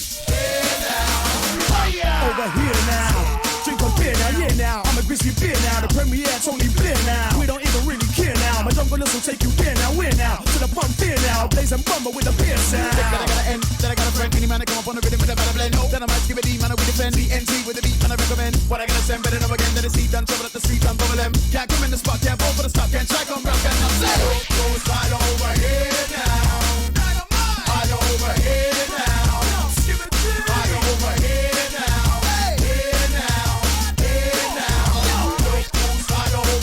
Over here now. Drink a beer now, yeah now. I'm a grizzly beer now. The premiere Tony Blair now. We don't even really care now. My jungle will take you there now. Where now? To the bump beer now. Blazing bumper with a beer sound. That I got an end, that I got a friend. Any man that come up on the rhythm with a better blend. Then I might give a D, man, we defend. TNT with the beat, man, I recommend. What I gotta send, better know again. That the seat done, trouble at the street, done, bubble them. Can't come in the spot, can't vote for the stop, can't try, come round, can't not say. Goes right over here now. Right over here now. Right over here now. Here now. Here now. Goes right over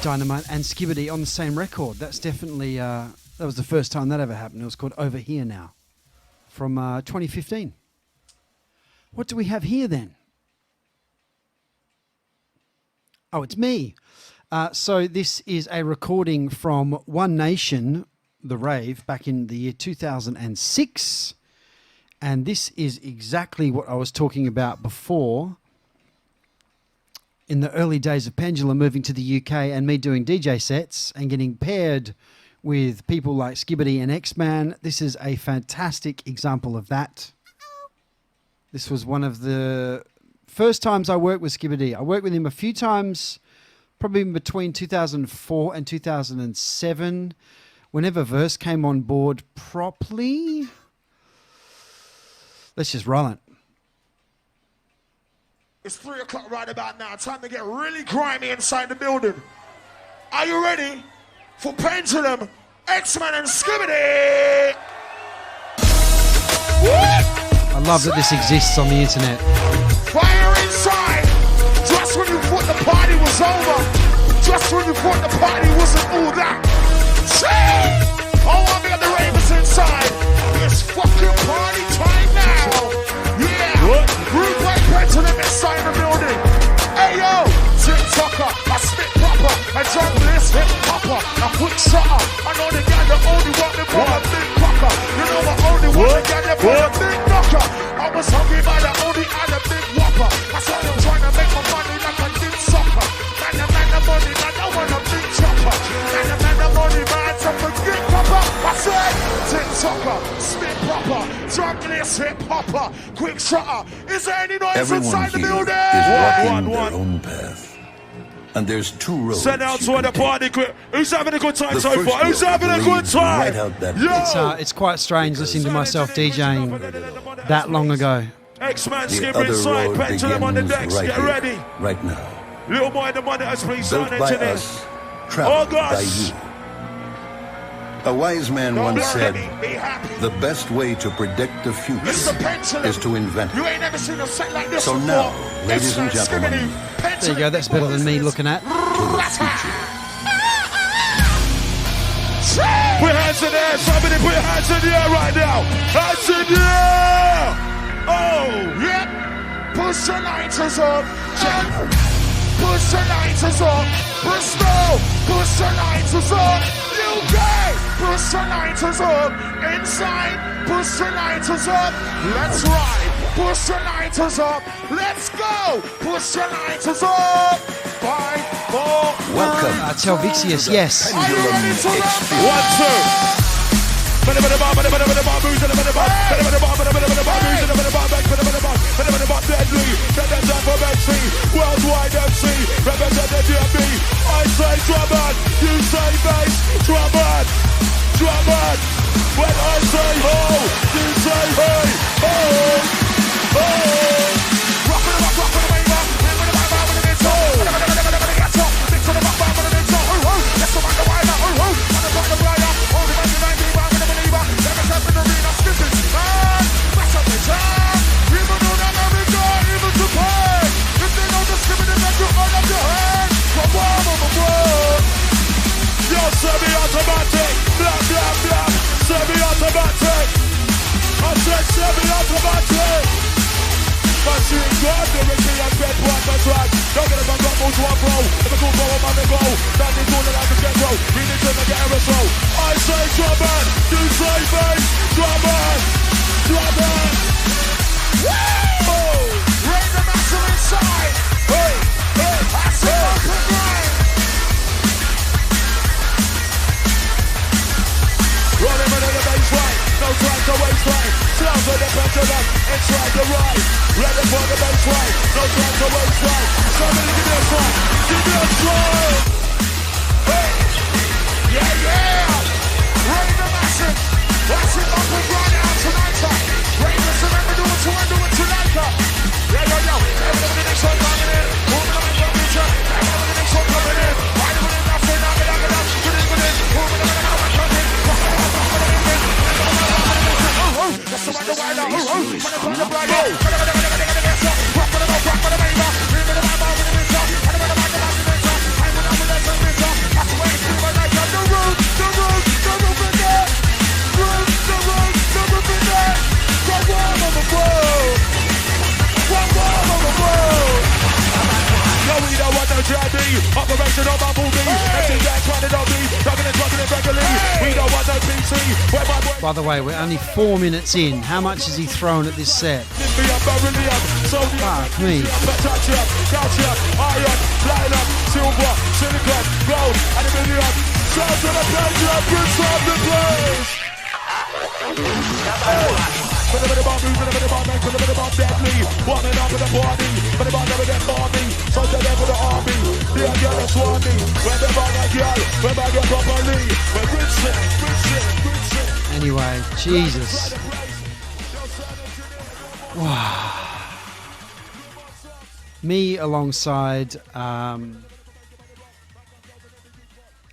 Dynamite and Skibadee on the same record. That's definitely, that was the first time that ever happened. It was called Over Here Now from 2015. What do we have here then? Oh, it's me. So this is a recording from One Nation, the rave, back in the year 2006. And this is exactly what I was talking about before. In the early days of Pendulum moving to the UK and me doing DJ sets and getting paired with people like Skibadee and X-Man, this is a fantastic example of that. This was one of the first times I worked with Skibadee. I worked with him a few times, probably in between 2004 and 2007, whenever Verse came on board properly. Let's just roll it.
It's 3 o'clock right about now. Time to get really grimy inside the building. Are you ready for Pendulum, X-Men and Skibadee?
I love that this exists on the internet.
Fire inside. Just when you thought the party was over. Just when you thought the party wasn't all that. I want me at the ravers inside. It's fucking party time now. Yeah. Rude like Pendulum inside the building. Hey yo, TikToker, I spit proper, I junglist, hip hopper, I quick shutter. I know the guy that only want me for a big cocker. You know I only want the guy that for a big knocker. I was hungry by the only had a big whopper. That's why I'm trying to make my money like I did soccer. Man, the money, man, I want a big chopper. Man, the money, man, to forget copper. I said, TikToker, spit proper, junglist, hip hopper, quick shutter. Is there any noise
Everyone
inside the
here
building?
is walking their own path. And there's 2 roads.
Send out to the party quick. Who's having a good time
The
so
first
far? Who's
road
having a good
leads
time?
right out that
It's quite strange listening to myself DJing that long ago.
X-Man
The
skip
other
inside.
road
Pendulum on the
begins
decks.
right
Get
here,
ready.
right now.
Little boy, the money has been
Built
sound
by
engineer.
us, traveled by
August.
you. A wise man
Don't
once
be
said,
happy, be happy.
the best way to predict the future
Mr. Pendulum.
is to invent
You
it.
ain't never seen a set like this
So
before.
now, ladies and
X-Man
gentlemen,
Skibadee,
There you go, that's better than me looking at.
Put your hands in the air. Somebody put your hands in the air right now. Hands in the air. Oh, yep. Push your lighters up. Push your lighters up. Bristol, push your lighters up. UK, push your lighters up. Inside, push your lighters up. Let's ride. Push your lighters up. Let's go. Push your lighters up. 5, 4.
Welcome.
Tell Vixius, yes.
Are you ready to rock? 1, 2. Worldwide MC, represent the DMB. I say drum on, you say bass, drum on, drum on. When I say ho, you say hey, ho, ho. Rock with the rock, rock with the wave up, with the vibe, with the mid toe. Mix with the rock, rock with the mid toe. Let's go back the wire, on the rock the rider, on the back the 90, rock with the believer. Never step in the arena, skipping, man. That's up the time. Even though that every guy, even to pay. If they know the skipping, then you hold up your hand. From one. Yo, semi-automatic, blah, blah, blah. Semi-automatic. I said semi-automatic. Machine gun, the Ricky and Red One, that's right. Don't get it on top, move to one bro. If I go for a man to go, that is all that I can get bro. We need to get a result. I say drum on, you say bass, drum on, drum on. Woo! Rain the massive inside. Hey, hey, I say open line. Rolling with the bass line, no time to waste line. Sounds of the pendulum, inside the right. Ready for the bass line, no time to waste line. Somebody give me a try, give me a try. Hey, yeah, yeah. Rain the massive, watch it up and run out tonight. Rain the remember do it tonight. Yeah, yo, yo. Everybody the next one coming in. Move the mic up, bitch. Everybody the next one coming in. Why do we not say knock it, knock it up? Get in with it. Move the mic up, coming in. That's the one the wild out. Rock the blind out. Rock for the rock for the baby. Bring me the vibe out with the bitch up. And the vibe out with the bitch up. I'm with the bitch up.
By the way, we're only 4 minutes in. How much has he thrown at this set? Fuck me. Anyway, Jesus. Wow. Me alongside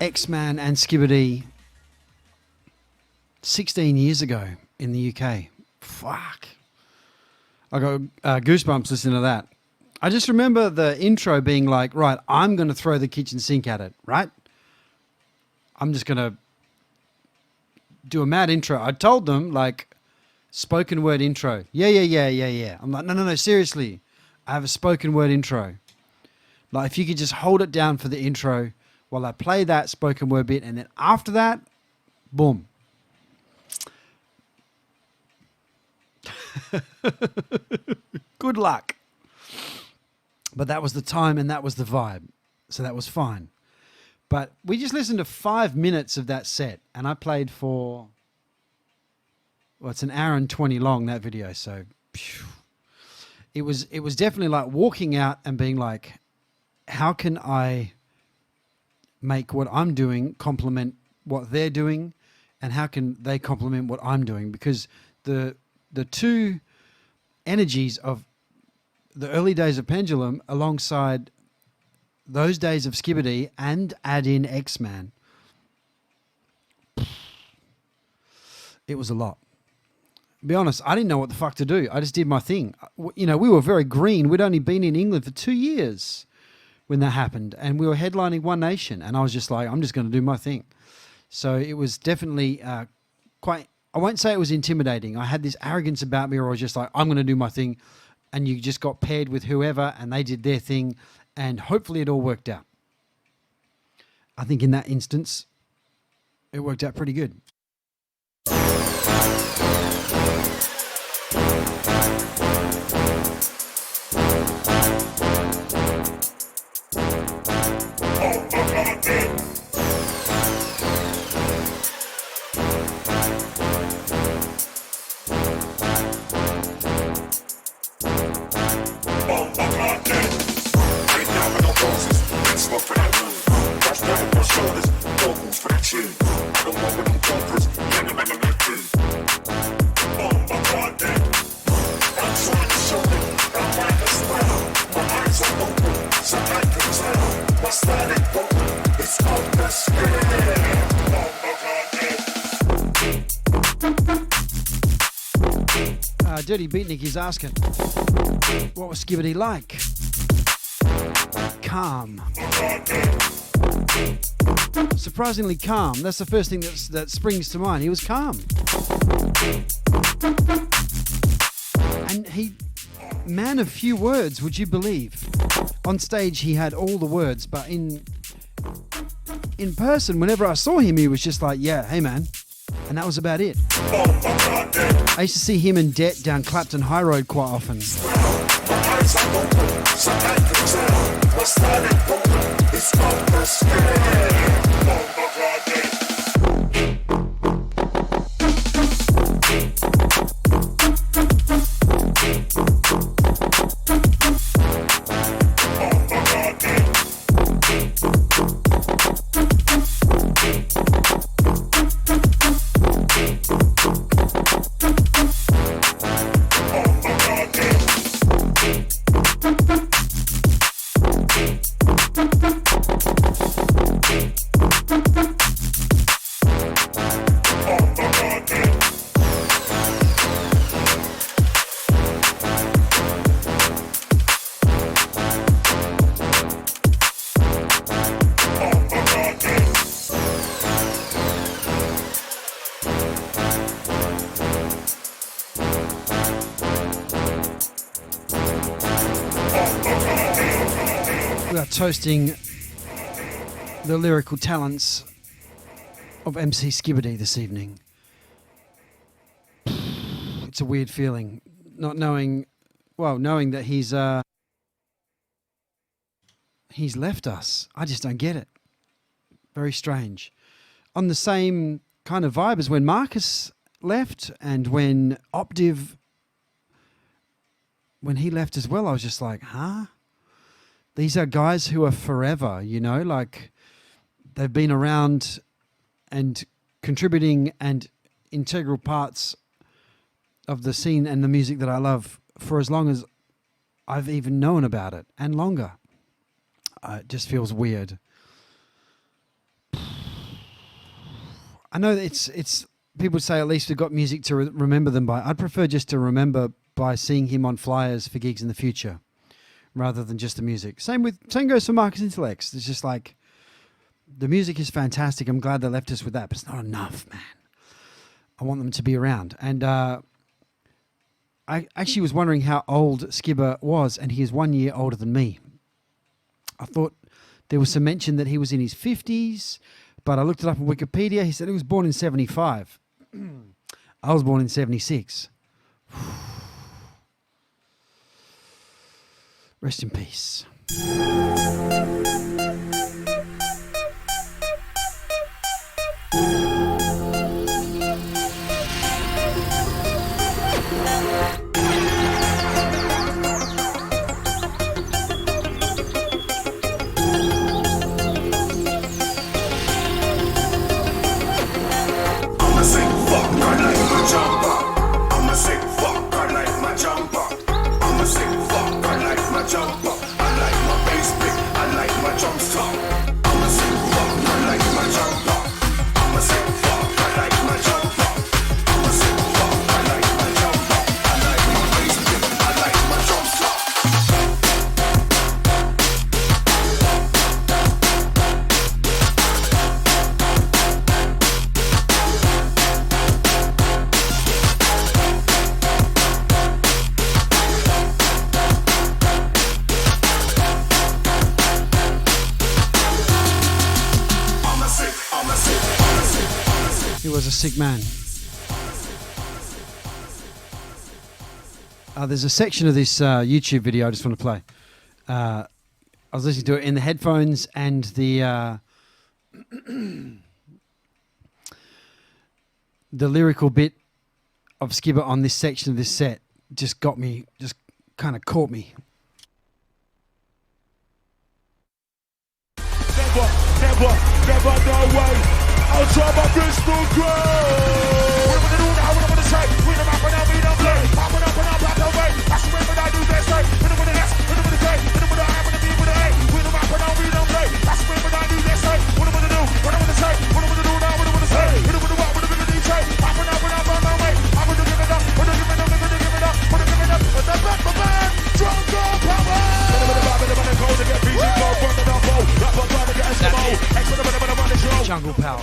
X-Man and Skibadee 16 years ago in the UK. Fuck. I got goosebumps listening to that. I just remember the intro being like, right, I'm going to throw the kitchen sink at it, right? I'm just going to do a mad intro. I told them, like, spoken word intro. Yeah. I'm like, no, seriously. I have a spoken word intro. Like, if you could just hold it down for the intro while I play that spoken word bit, and then after that, boom. Good luck. But that was the time and that was the vibe. So that was fine. But we just listened to 5 minutes of that set, and I played for, well, it's an hour and 20 long, that video. So phew. It was definitely like walking out and being like, how can I make what I'm doing complement what they're doing, and how can they complement what I'm doing? Because the two energies of the early days of Pendulum alongside those days of Skibadee and add in X-Man, it was a lot. To be honest, I didn't know what the fuck to do. I just did my thing. You know, we were very green. We'd only been in England for 2 years when that happened, and we were headlining One Nation, and I was just like, I'm just going to do my thing. So it was definitely quite, I won't say it was intimidating. I had this arrogance about me, or I was just like, I'm going to do my thing, and you just got paired with whoever, and they did their thing, and hopefully it all worked out. I think in that instance, it worked out pretty good. Dirty Beatnik is asking, what was Skibadee like? Calm. Surprisingly calm. That's the first thing that springs to mind. He was calm. And he, man of few words, would you believe? On stage he had all the words, but in person, whenever I saw him, he was just like, yeah, hey man. And that was about it. I used to see him and Det down Clapton High Road quite often. We are toasting the lyrical talents of MC Skibadee this evening. it's a weird feeling, not knowing, knowing that he's left us. I just don't get it. Very strange. On the same kind of vibe as when Marcus left and when Optiv, when he left as well, I was just like, huh? These are guys who are forever, you know, like they've been around and contributing and integral parts of the scene and the music that I love for as long as I've even known about it and longer. It just feels weird. I know that it's people say at least we've got music to remember them by. I'd prefer just to remember by seeing him on flyers for gigs in the future rather than just the music. Same goes for Marcus Intellects. It's just like the music is fantastic. I'm glad they left us with that, but it's not enough, man. I want them to be around. And I actually was wondering how old Skibba was, and he is 1 year older than me. I thought there was some mention that he was in his 50s, but I looked it up on Wikipedia. He said he was born in 75. I was born in 76. Rest in peace. Sick man. There's a section of this YouTube video I just want to play. I was listening to it in the headphones, and the lyrical bit of Skibba on this section of this set just got me, just kind of caught me.
Never, no way. I'll try my best to grow. What am I gonna do now? What am I gonna say? We the map and I'll be the play. Popping up and I'll back away. That's the way when I do best, right? Hit him with the S, hit him with the J, hit him with the I, with the B, with the A. We the map and I'll be the play. That's the way when I do best, right? What am I gonna do? What am I gonna say? What am I gonna do now? What am I gonna say? Hit him with the what? With the big DJ. Popping up and I'll run my way. I'm gonna give it up. I'm gonna give it up. I'm gonna give it up. I'm gonna give it up. But the back, my man. Drunk girl power. Hit him with the vibe, hit him with the code to get PG code. Run it up, oh. Rap up, trying to get Eskimo.
Jungle power.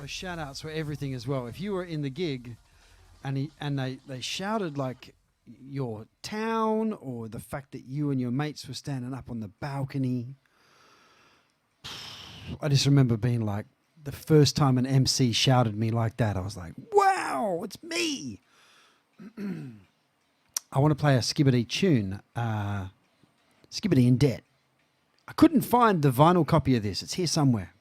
Shout outs for everything as well. If you were in the gig and they shouted like your town or the fact that you and your mates were standing up on the balcony, I just remember being like, the first time an MC shouted me like that, I was like, wow, it's me. I want to play a Skibadee tune, Skibadee in Debt. I couldn't find the vinyl copy of this. It's here somewhere.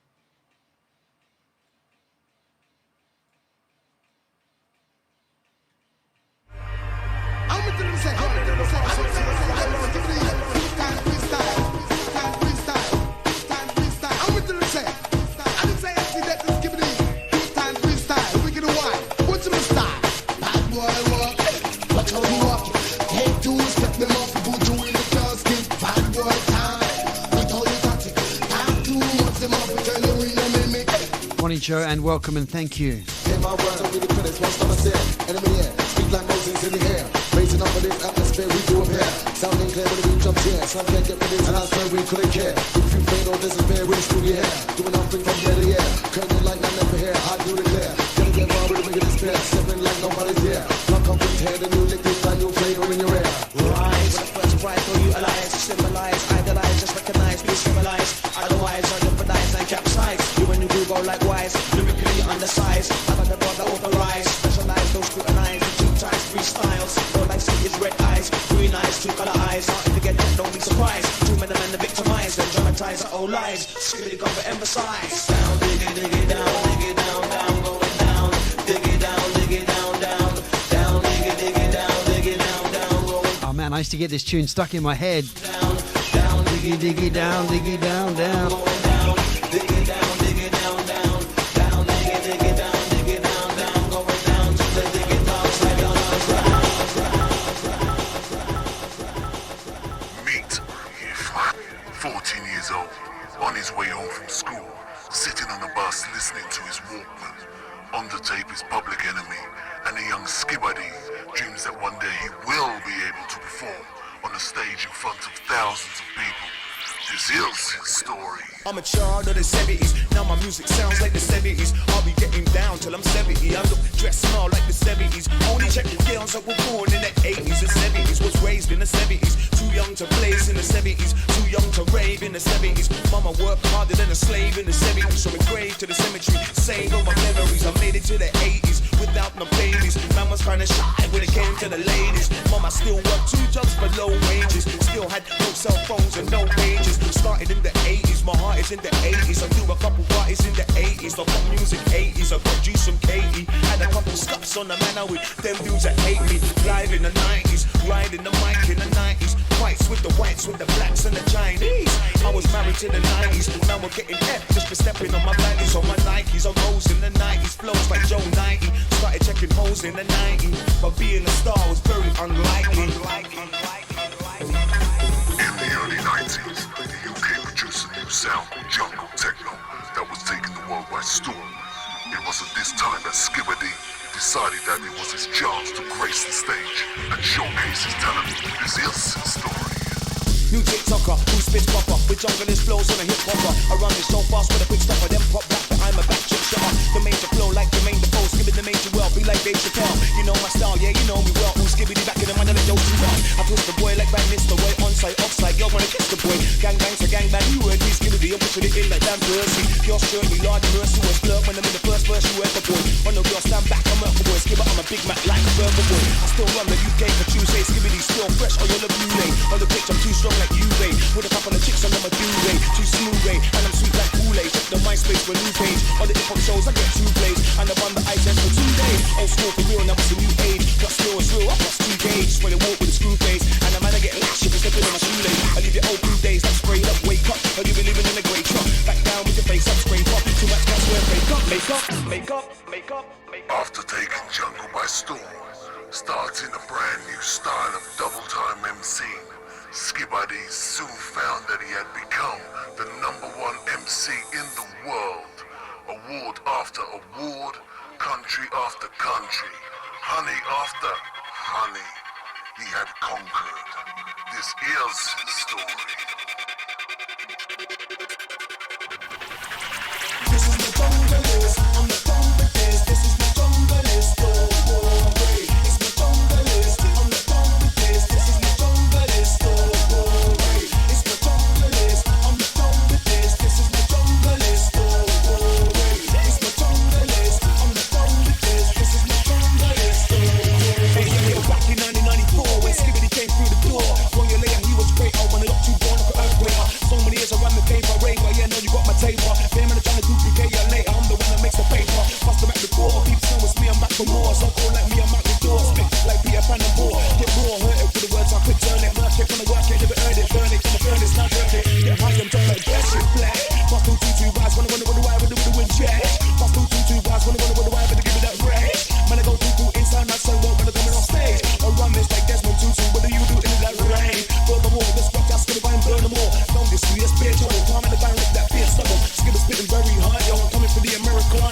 Them off
morning, Joe, and welcome and thank you.
In my words, I'll be the critics, once I'm a sin. Enemy here, speak like Moses in the air. Raising up for this atmosphere, we do up here. Sounding clear when the beat jumps here. Some can't get with this, and I swear we couldn't care. If you faint or disappear, we'll screw your hair. Doing nothing from year to year. Curtain like none never here, I do declare. Gonna get far with a bigger despair. Stepping like nobody's here. Not come from head, and you lick this brand new flavor in your ear.
Rise, first pride, or you allies, symbolize, idolize, just recognize, please symbolize. Otherwise, I'll jeopardize and capsize. You when you do go likewise, lyrically undersized. I got the brother authorized, specialize, don't scrutinize. Two times, three styles. All I see is red eyes, green eyes, two color eyes. If you get that, don't be surprised. Too many men to victimize, then dramatize our old lies. Skibadee come to emphasize. Down, dig it down, down, going down. Dig it down, down, down, dig it down, going.
Oh man, I used to get this tune stuck in my head. Down, diggy down, down.
Dig it down, down, down, dig it down, going down to the dig it down, slide on the
Meet Yifla, 14 years old, on his way home from school, sitting on the bus listening to his Walkman. On the tape is Public Enemy, and the young Skibadee dreams that one day he will be able to perform on the stage in front of thousands of people. This is his story.
I'm a child of the 70s, now my music sounds like the 70s. I'll be getting down till I'm 70. I look, dress, smell like the 70s. Only check the girls that were born in the 80s and 70s. Was raised in the 70s, too young to blaze in the 70s. Too young to rave in the 70s. Mama worked harder than a slave in the 70s. So engraved to the cemetery, save all my memories. I made it to the 80s without no babies. Man was kinda shy when it came to the ladies. Mama still worked 2 jobs for low wages. Still had no cell phones and no pages. Started in the 80s, my heart is in the 80s. I do a couple parties in the 80s. I got music 80s, I got juice from Katie. Had a couple scuffs on the manor with them dudes that hate me. Live in the 90s, riding the mic in the 90s. Fights with the whites, with the blacks and the Chinese. I was married to the 90s, now we're getting F just for stepping on my baddies, on my Nikes. I rose in the 90s, flows like Joe 90. Started checking hoes in the 90s, but being a star was very unlikely.
In the early 90s, the UK produced a new sound, jungle techno, that was taking the world by storm. It was at this time that Skibadee decided that it was his chance to grace the stage and showcase his talent. This is his story.
New TikToker, who spits proper, with junglist flows on a hip hopper. I run this so fast with a quick stopper, then pop back, I'm a back chick shopper. The major flow like the main default, Skibadee the major well, be like Dave Chappelle. You know my style, yeah, you know me well. Who's Skibadee back in the man of the dope too rock. I twist the boy like Bang Mr. Way, onside, offside, y'all wanna kiss the boy. Gang bang to gang bang, you heard me Skibadee, I'm pushing it in like damn Percy. Pure shirt, me Lord and Mercy was flirt when I'm in the first verse, you ever boy. On the real stand back, I'm Merkel boy, Skibba, I'm a big Mac like a burger boy. I still run the UK for Tuesday, Skibadee still fresh on your blue lane. On the pitch, I'm too strong like you, babe. With a couple of chicks on my duvet, too smooth, and I'm sweet like Kool-Aid. Check the MySpace for a new page. On the hip-hop shows, I get 2 plays, and I run the ice test for 2 days. Old school for real, now it's a new age. Plus skill is real, I plus 2 gauge. When I walk with a screw face, and a man I get lashed if it's stepping on my shoelace. I leave your old blue days, I'm sprayed up, wake up. Or you be living in a grey truck. Back down with your face up, scrape up. Too much gas, wear makeup.
After taking jungle by storm, starting a brand new style of double-time MCing, Skibadee soon found that he had become the #1 MC in the world. Award after award, country after country, honey after honey, he had conquered. This is his story.
This is the junglist, I'm the junglist. This is the junglist story. It's the junglist, I'm the junglist. This is the junglist story. It's the junglist, I'm the junglist. This is the junglist story. It's the junglist, I'm the junglist. This is the junglist story.
Hey, back in 1994 when Skibadee came through the door. When you later, he was great. I wanna look too born like an earthquaker. So many years around the paper, raver. Yeah, now you got my taper. Fame and trying to duplicate you later. I'm the one that makes the paper. Bust them at the core. People know it's me, I'm back for more. So go like me, I'm out the door. Spit like Peter Pan and Ball. Get raw, hurt it with the words I could turn it. Work it from the work it, never earned it. Burn it from the furnace, now jerk it. Get high and turn like that shit black. Bust through 2 bars, wanna why with the wind check. Bust through 2 bars, wanna why with the give it that rage. Man, I go through inside, not so low when I'm coming on stage. I run this like Desmond Tutu, what do you do in that rain? Furthermore, this fuck, I skip and burn them all. Don't this sweetest bitch, I'm calm in the direct that bitch stubborn. Skibba spitting very hard, yo, I'm coming for the American.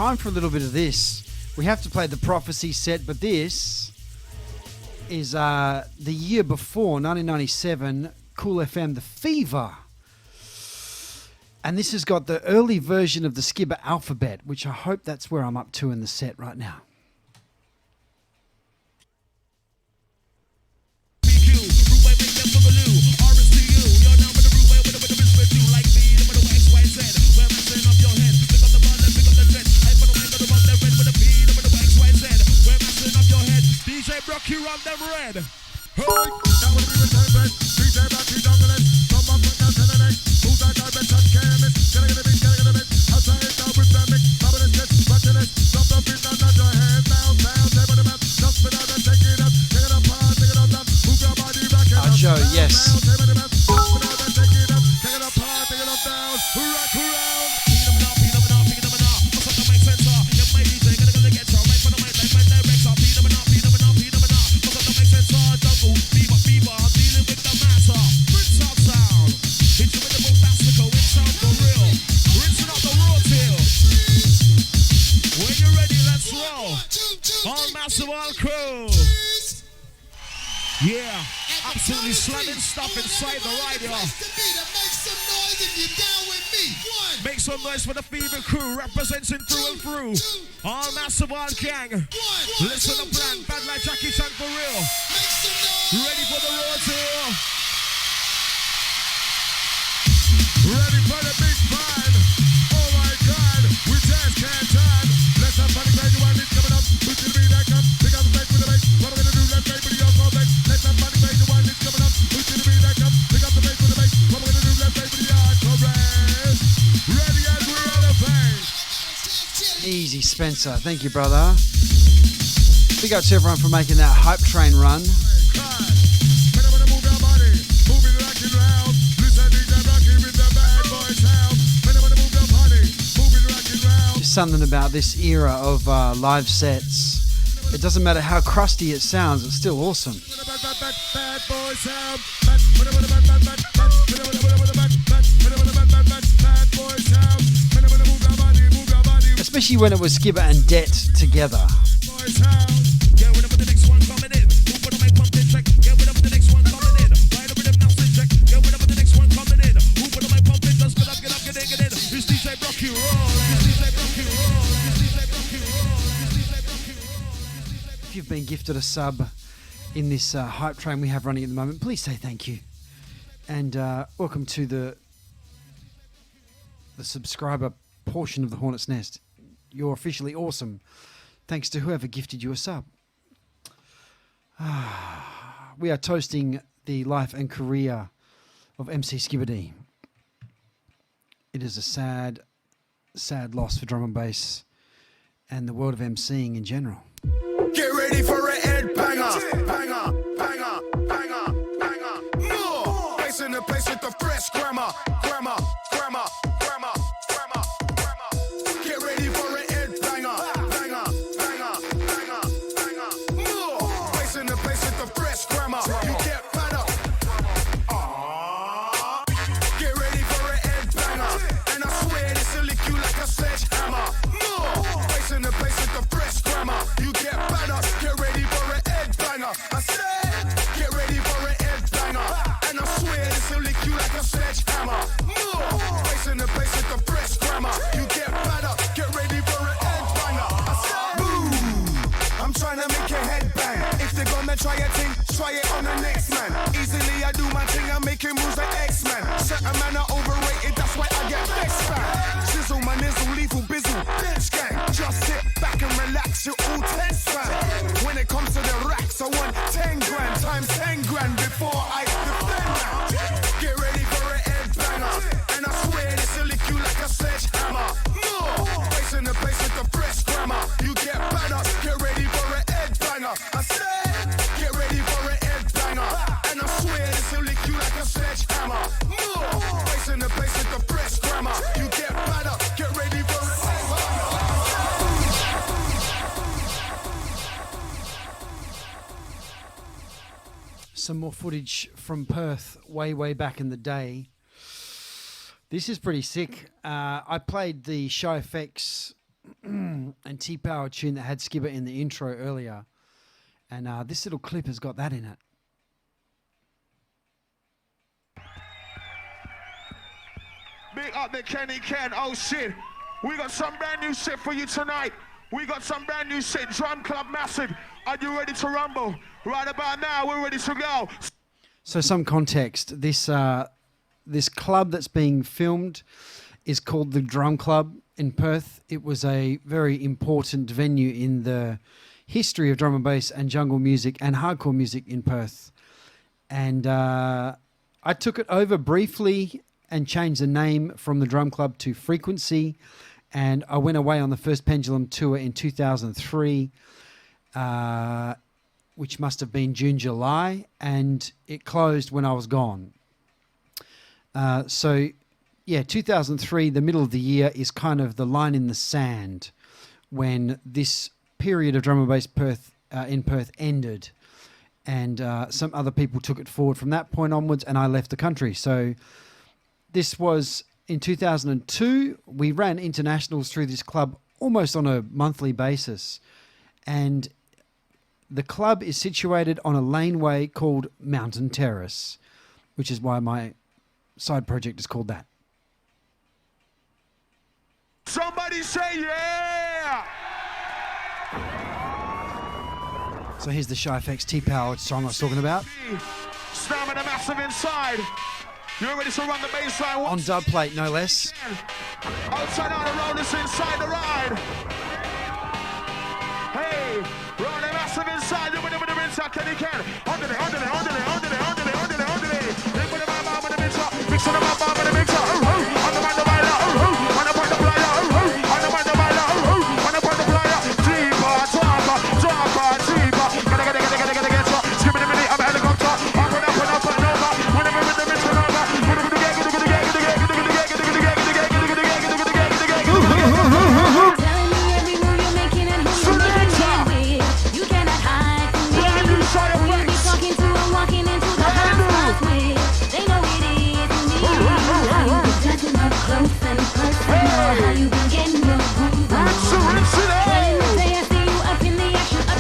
time for a little bit of this. We have to play the Prophecy set, but this is the year before, 1997, Cool FM, The Fever. And this has got the early version of the Skibba alphabet, which I hope that's where I'm up to in the set right now.
DJ Brocky run them red. Hey, that would be the time. DJ Brocky dongling. Come on, put down to the next. Who's that dimension chemist? Gotta get a bit, gotta get a bit. Outside it down with them. Bubble it, watching it. Drop the beat down, your head down, down, table the map. Just spin out and take it up. Take it up hard, take it up down. Move your body back and up.
Joe, yes.
Just spin out and take it up. Take it up hard, take it up down. Rock around. Beat them now, beat them now, beat them now. What's up, the mic sensor? You might be saying, gonna get you right for the mic, like my director. Beat them now, beat them now, beat them now. What's up, the mic sensor? Jungle, fever, fever. I'm dealing with the matter. Rinse out sound. Hit you with the bombastical. It sounds for real. Rinsing out the raw tail. When you're ready, let's roll. All massive, all crew. Yeah, absolutely slamming stuff inside the rider. Make some noise for the Fever crew, representing through and through. All massive, all gang. Listen to plan, bad like Jackie Chan for real. Ready for the raw tail. Ready for the big fan. Oh my God, we just can't turn. Let's have fun, baby, one is coming up. Put to the beat that come. Pick up the bass with the bass. What we're gonna do, let's play with the young bass. Let's have fun, baby, one is coming up. Put to the beat that come. Pick up the bass with the bass. What we're gonna do, let's play with the young bass. Ready as we are the bass.
Easy, Spencer. Thank you, brother. Big up to everyone for making that hype train run. Something about this era of live sets. It doesn't matter how crusty it sounds, it's still awesome. Especially when it was Skibba and Det together. If you've been gifted a sub in this hype train we have running at the moment, please say thank you. And welcome to the subscriber portion of the Hornets Nest. You're officially awesome. Thanks to whoever gifted you a sub. We are toasting the life and career of MC Skibadee. It is a sad, sad loss for drum and bass and the world of MCing in general.
Get ready for a head banger. Banger, banger, banger, banger. More. Place in the place with the fresh grammar. Grammar, grammar, grammar, grammar, grammar. Get ready for a head banger. Banger, banger, banger, banger. More. Place in the place with the fresh grammar. You get better. Get ready for a head banger. And I swear this will lick you like a sledgehammer. More. Place in the place with the fresh grammar. You get better. Get ready for a head banger. I said, get ready for a head banger. And I swear this will lick you like a sledgehammer. More. Place in the place with the fresh grammar. You get better. Get ready for a head banger. I said, boom. I'm trying to make your head bang. If they're gonna try a thing, try it on the next man. Easily I do my thing, I'm making moves like X-Man. Certain man are overrated, that's why I get vexed fan. Sizzle my nizzle, lethal bizzle, bitch gang. Just sit back and relax, you're all tense fan. When it comes to the racks, I want 10 grand times 10 grand before I defend now. Get ready for a head banger. And I swear this will lick you like a sledgehammer. More. Place in the place with the fresh grammar. You get better, get ready for a head banger. I said, get ready for a head banger. And I swear this will lick you like a sledgehammer. More. Place in the place with the fresh grammar. You get better, get ready for a head banger.
Some more footage from Perth way back in the day. This is pretty sick. I played the Show FX and T-Power tune that had Skibba in the intro earlier. And this little clip has got that in it.
Big up the Kenny Ken. Oh shit. We got some brand new shit for you tonight. We got some brand new shit. Drum Club Massive. Are you ready to rumble? Right about now, we're ready to go.
So some context. This club that's being filmed is called the Drum Club in Perth. It was a very important venue in the history of drum and bass and jungle music and hardcore music in Perth. And I took it over briefly and changed the name from the Drum Club to Frequency. And I went away on the first Pendulum tour in 2003, which must have been June, July, and it closed when I was gone. So, yeah, 2003, the middle of the year, is kind of the line in the sand when this period of drum and bass in Perth ended. And some other people took it forward from that point onwards, and I left the country. So this was in 2002. We ran internationals through this club almost on a monthly basis. And the club is situated on a laneway called Mountain Terrace, which is why my side project is called that.
Somebody say yeah!
So here's the Shy FX T-Powered song I was talking about.
Stamina Massive inside. You're ready to run the baseline.
On dub plate, no less.
Outside on the road, it's inside the ride. Hey, run the Massive inside. You're with the inside, can you can. Under the. They put the bomb with the mixer. Mixing the bomb with the mixer. On the man, the rider. On the point the flyer. On the man, the rider. On the point the flyer. Deeper, deeper. Get you. Skip it a minute, I'm a helicopter. Up and over. Whenever with the mixer over.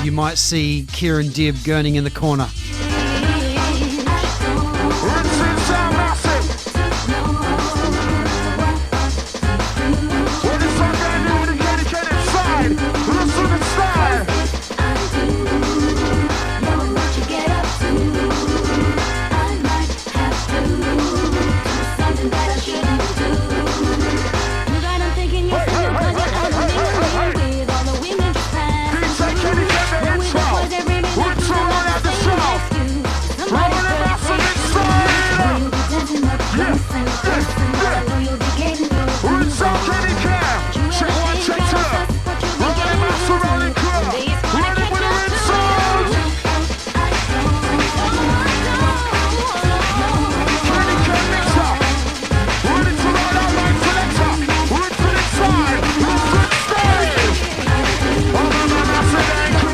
You might see Kieran Dibb gurning in the corner.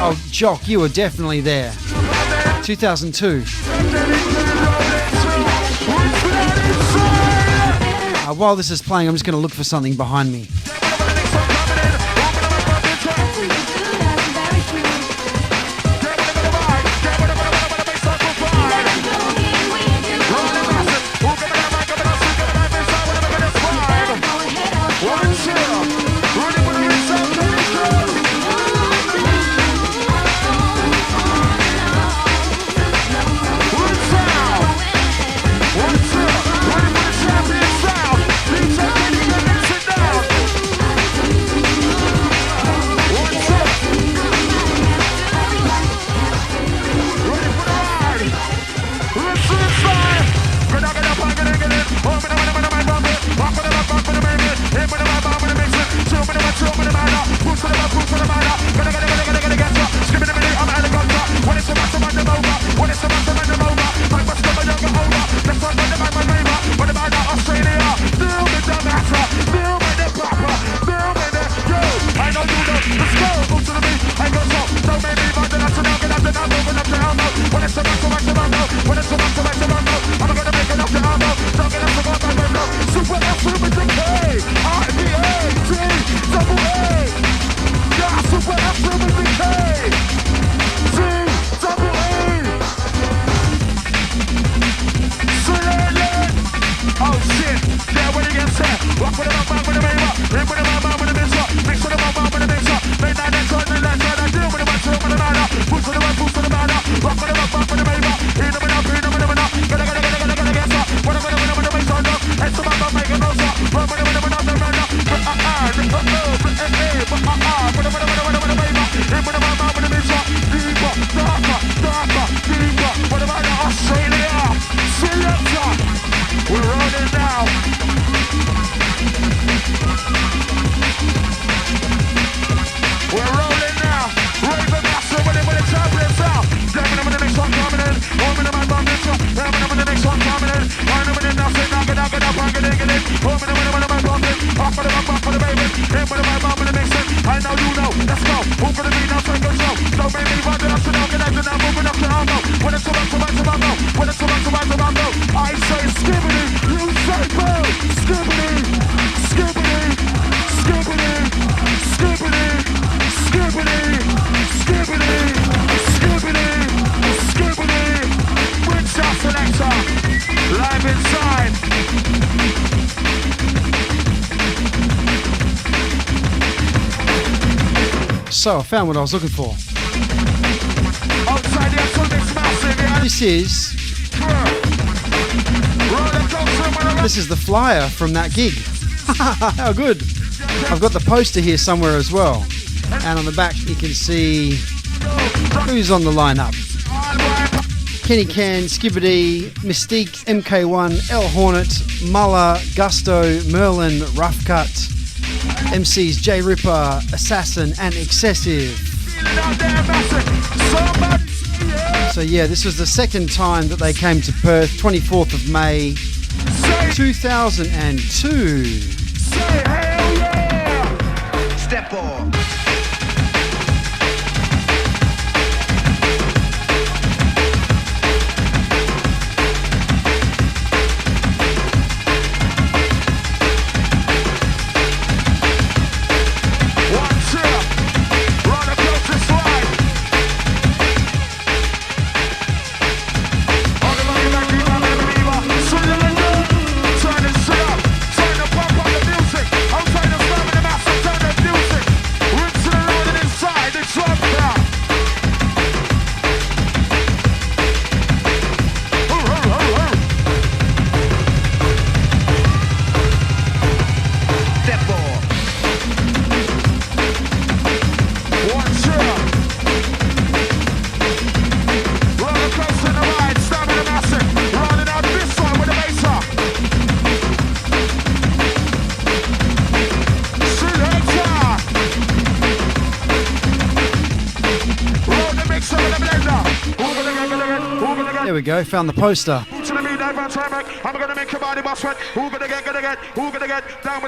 Oh, Jock, you were definitely there. 2002. While this is playing, I'm just going to look for something behind me.
Hit with the mic, I'm gonna mix it. I know you know. Let's go. Who gonna be now? Take control. Don't make me run it up to now. Get out to now. Moving up to elbow. When it's about to go. When it's about to go. I say Skibadee. You say boo. Skibadee. Skibadee. Skibadee. Skibadee. Skibadee. Skibadee. Skibadee. Skibadee. Rinse selector. Live inside.
So I found what I was looking for.
Outside the Hornets massive, yeah.
This is the flyer from that gig. How good. I've got the poster here somewhere as well. And on the back you can see who's on the lineup. Kenny Can, Skibadee, Mystique, MK1, L Hornet, Muller, Gusto, Merlin, Rough Cut, MCs J Ripper, Assassin and Excessive. So yeah, this was the second time that they came to Perth, 24th of May 2002.
Step on.
There we go, found the poster.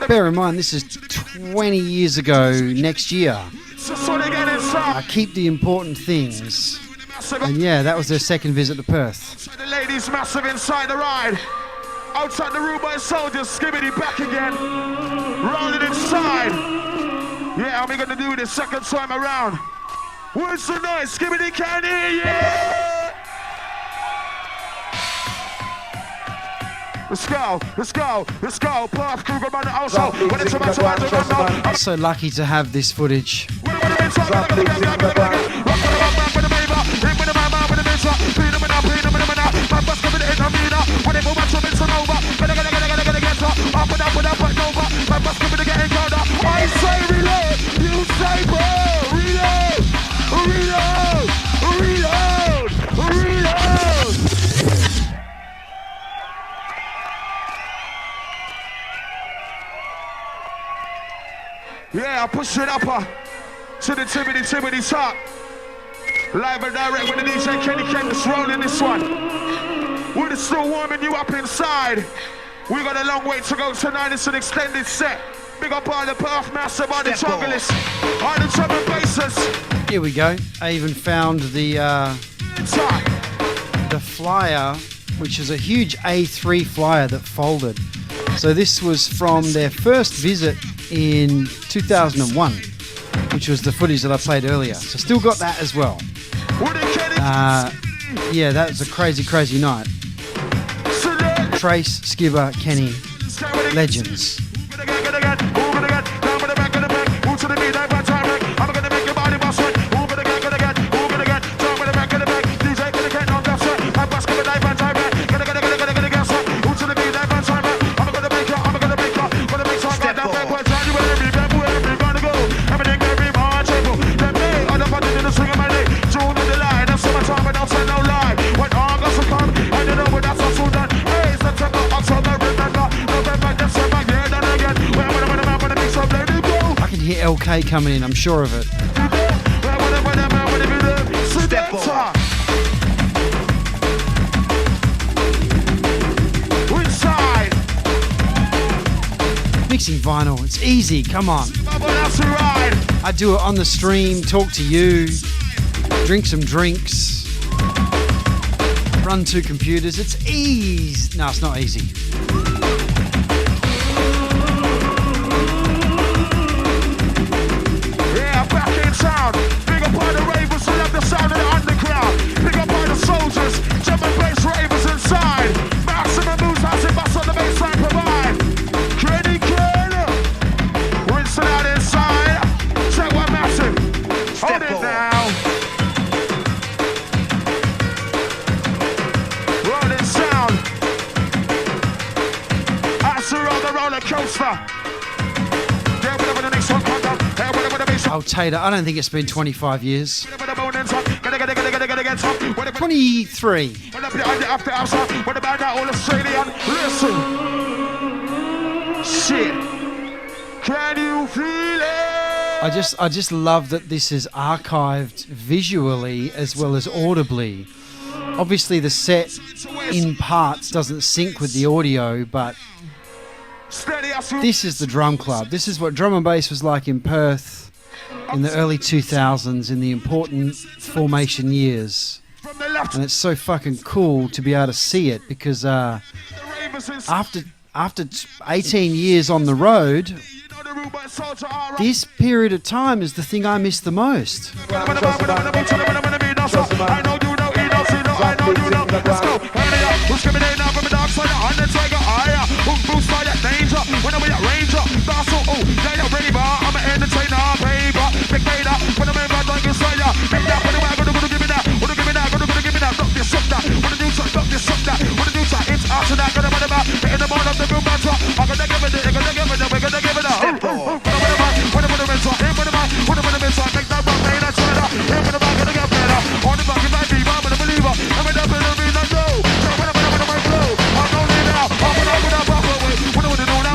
Bear in mind, this is 20 years ago next year. Keep the important things. And yeah, that was their second visit to Perth.
The ladies massive inside the ride. Outside the room by soldiers, Skibadee back again. Rolling inside. Yeah, we're gonna do this second time around. Where's the noise? Skibadee can hear you. Let's go, let's go, let's go. Perth crew, good man, also. When it's about to
I'm so lucky to have this footage.
I say reload, you say bro, reload, reload, reload, reload. Yeah, I push it up to the Tibbity top. Live and direct with the DJ Kenny Ken that's rolling this one. We're still warming you up inside. We got a long way to go tonight. It's an extended set. Big up all the Perth massive, all the junglists, all the drum and bassers.
Here we go. I even found the flyer, which is a huge A3 flyer that folded. So this was from their first visit in 2001, which was the footage that I played earlier. So still got that as well. Yeah, that was a crazy, crazy night. Trace, Skibba, Kenny, legends. LK coming in, I'm sure of it.
Step on.
mixing vinyl. It's easy, come on.
That's right.
I do it on the stream, talk to you, drink some drinks, run 2 computers. It's easy. No, it's not easy.
Yeah, back in town. Big up all the ravers who love the sound of the underground. Big up all the soldiers, drum and bass ravers inside. Maximum moves, housing bus on the baseline provide. Credit card, rinsing out inside. Check one massive. Hold it now. Rolling sound. Answer on the roller coaster. Yeah, whatever the next one comes up. Hey, whatever the bass.
Oh, Tater, I don't think it's been 25 years. 23.
What about that all Australian? Listen. Shit. Can you feel it?
I just love that this is archived visually as well as audibly. Obviously the set in parts doesn't sync with the audio, but this is the drum club. This is what drum and bass was like in Perth in the early 2000s, in the important formation years. And it's so fucking cool to be able to see it, because after 18 years on the road, this period of time is the thing I miss the most.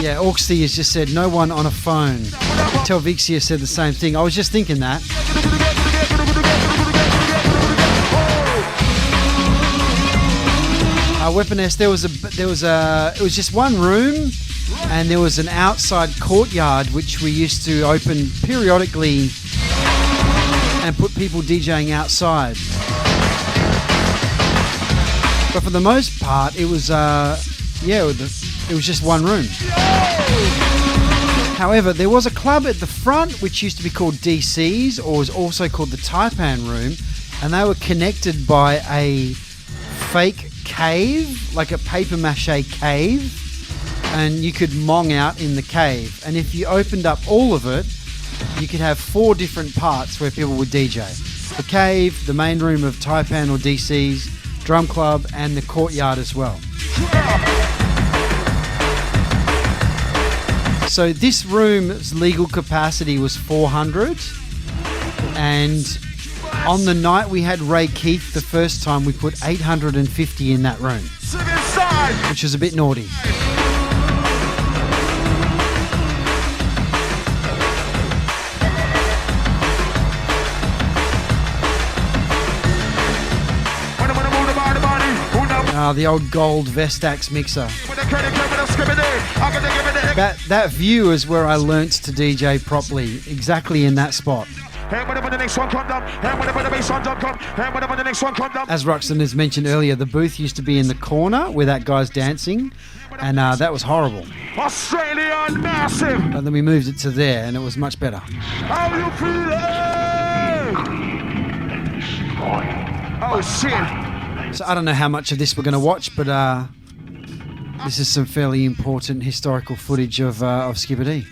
Yeah, Orksy has just said no one on a phone. Telvixia said the same thing. I was just thinking that. Weapon Nest, it was just one room, and there was an outside courtyard which we used to open periodically and put people DJing outside. But for the most part, it was it was just one room. However, there was a club at the front which used to be called DC's, or was also called the Taipan Room, and they were connected by a fake cave, like a paper mache cave, and you could mong out in the cave. And if you opened up all of it, you could have 4 different parts where people would DJ. The cave, the main room of Taipan or DC's, drum club, and the courtyard as well. So this room's legal capacity was 400, and on the night we had Ray Keith the first time, we put 850 in that room, which was a bit naughty. The old gold Vestax mixer. That view is where I learnt to DJ properly, exactly in that spot. As Ruxton has mentioned earlier, the booth used to be in the corner where that guy's dancing, and that was horrible.
Australian massive.
And then we moved it to there, and it was much better.
How you feeling? Oh shit.
So I don't know how much of this we're going to watch, but this is some fairly important historical footage of Skibadee.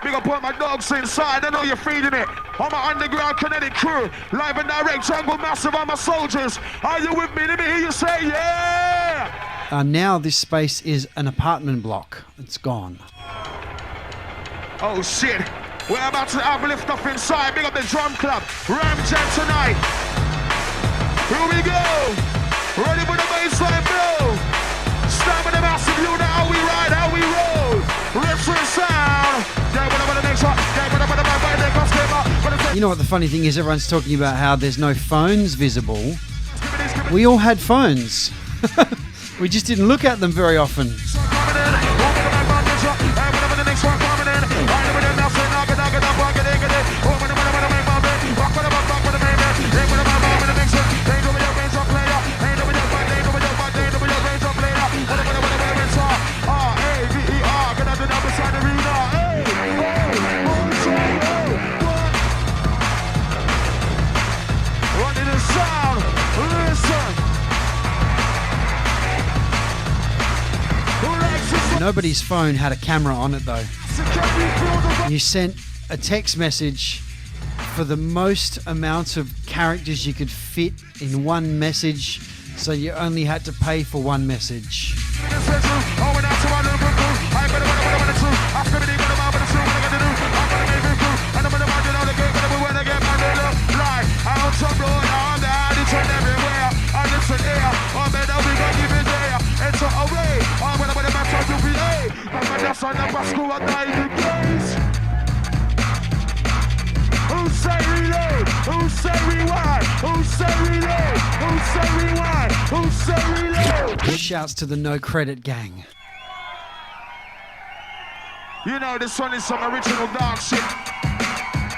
Big up all my dogs inside, I know you're feeding it. All my underground kinetic crew, live and direct, jungle massive, all my soldiers. Are you with me? Let me hear you say yeah!
Now this space is an apartment block. It's gone.
Oh shit, we're about to uplift up inside. Big up the drum club, Ram Jam tonight. Here we go, ready for the baseline blow. Stop with the massive, you know how we ride, how we roll. Rips and sound.
You know what the funny thing is? Everyone's talking about how there's no phones visible. We all had phones. We just didn't look at them very often. Nobody's phone had a camera on it though. You sent a text message for the most amount of characters you could fit in one message, so you only had to pay for one message.
Who say reload? Who say rewind? Who say reload? Who say rewind? Who say reload?
Shouts to the No Credit Gang.
You know this one is some original dark shit.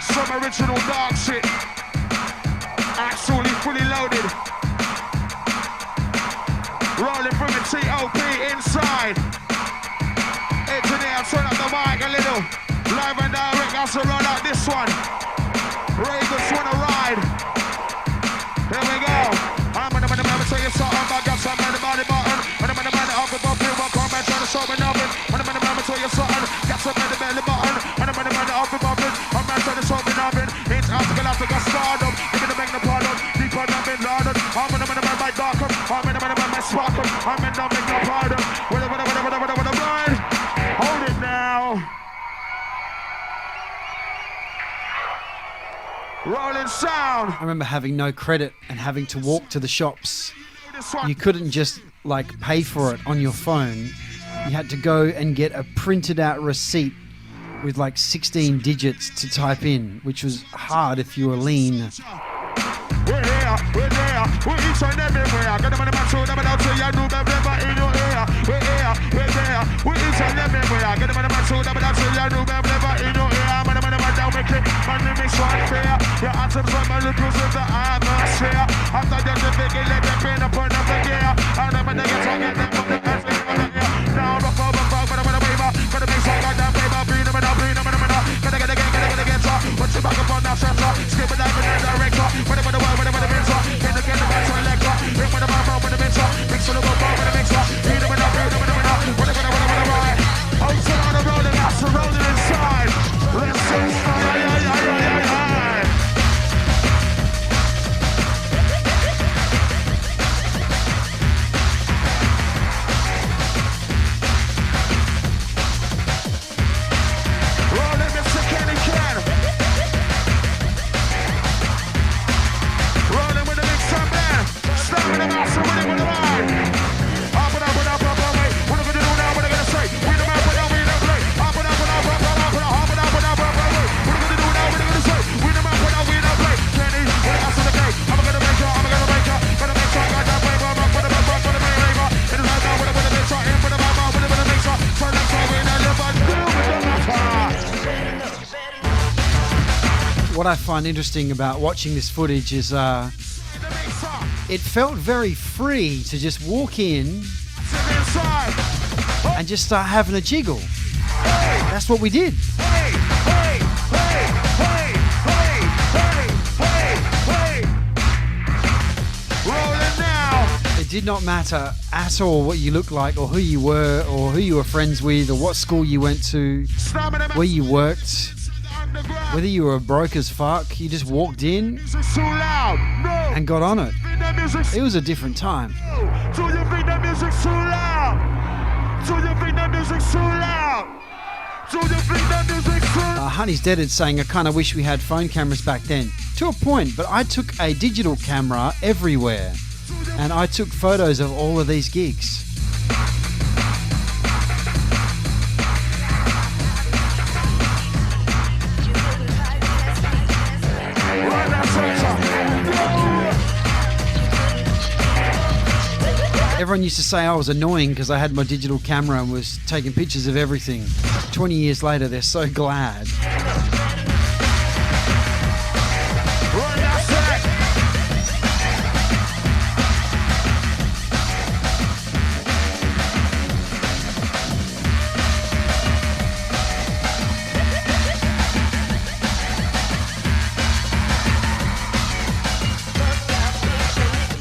Some original dark shit. Absolutely fully loaded. Rolling from the T.O.P. inside. Engineer, turn up the mic a little. Live and direct, has to roll out this one. Ravens wanna ride. Here we go. I'm gonna tell you something about got some man body button. When I'm in the man up above you, I'm coming trying to show me nothing. When I'm in the man tell you something, got some man belly button. When I'm in the man up above you, I'm trying to show me nothing. It's Africa stardom. Give me the magna pardon. Deeper than Bin Laden. I'm in the man by darker. I'm in the man by sparkle. I'm in the magna pardon. Whatever, ride. Hold it now. Rolling sound.
I remember having no credit and having to walk to the shops. You couldn't just like pay for it on your phone. You had to go and get a printed out receipt with like 16 digits to type in, which was hard if you were lean.
We're here, we're there, we're each and everywhere. Get them on the man, show them out to you, do them never in your ear. We're here, we're there, we're each and everywhere. Get them on the man, show them out to you, do them never in your ear. Man, down with it, man, the mix one fair. Your atoms are my lips with the atmosphere. After them, the big, let them pin upon the gear. And then when they get talking, they put the best thing on the gear. Now, rock over, but I'm a waiver. Got to make some goddamn paper, bleed them and I'll bleed them and I'm gonna get drop. Put your back up on that center, skip it down with the director. Whatever the world, whatever the mixer. Get the back to the lecture. Bring with the mouth, with the mixer. Mix with the mouth, with the mixer. Bleed them and I'll bleed them and I'm gonna whatever, right. Outside on the road, and that's the rolling inside. Let's see.
What I find interesting about watching this footage is it felt very free to just walk in and just start having a jiggle. That's what we did. It did not matter at all what you looked like or who you were or who you were friends with or what school you went to, where you worked. Whether you were broke as fuck, you just walked in and got on it. It was a different time.
Do you think the music's too loud? Do you think the music's too loud? Do you think the music's too loud?
Honey's Dead is saying, I kind of wish we had phone cameras back then. To a point, but I took a digital camera everywhere. And I took photos of all of these gigs. Everyone used to say I was annoying because I had my digital camera and was taking pictures of everything. 20 years later, they're so glad.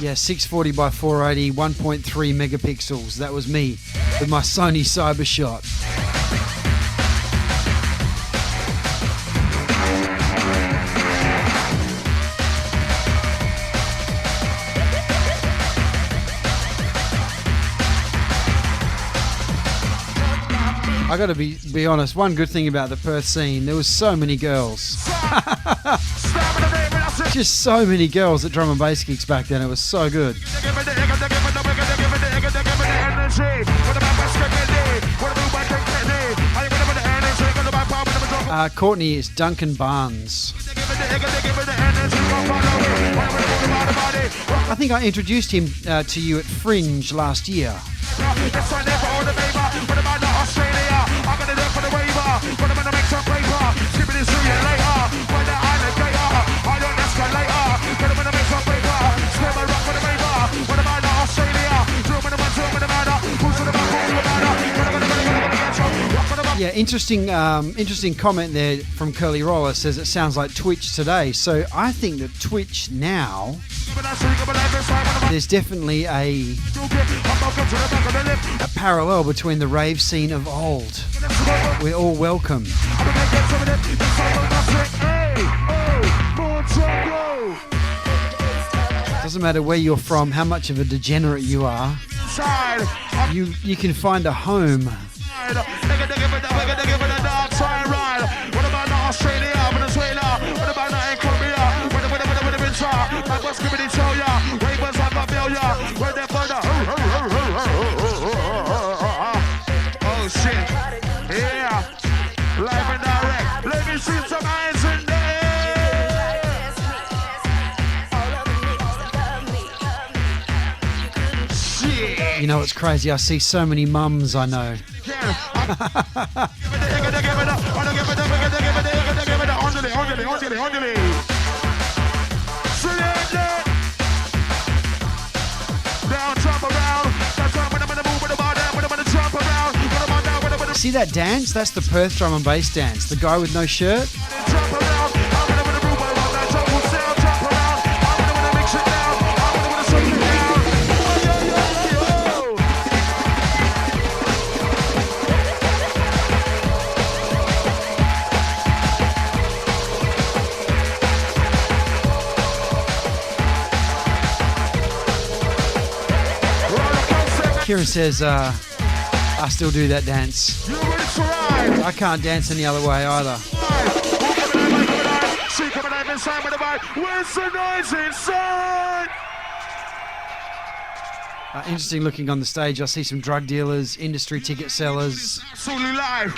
Yeah, 640 by 480, 1.3 megapixels. That was me with my Sony Cybershot. I gotta be honest, one good thing about the Perth scene, there was so many girls. Just so many girls at drum and bass gigs back then, it was so good. Courtney is Duncan Barnes. I think I introduced him to you at Fringe last year. Yeah, interesting comment there from Curly Roller. Says it sounds like Twitch today. So I think that Twitch now, there's definitely a parallel between the rave scene of old. We're all welcome. Doesn't matter where you're from, how much of a degenerate you are. You can find a home.
Oh shit, yeah, live and direct. Let me see some hands in there. Shit.
You know what's crazy? I see so many mums I know. See that dance? That's the Perth drum and bass dance. The guy with no shirt. Kieran says, I still do that dance. I can't dance any other way either.
Where's the noise inside?
Interesting looking on the stage. I see some drug dealers, industry ticket sellers,
Absolutely live,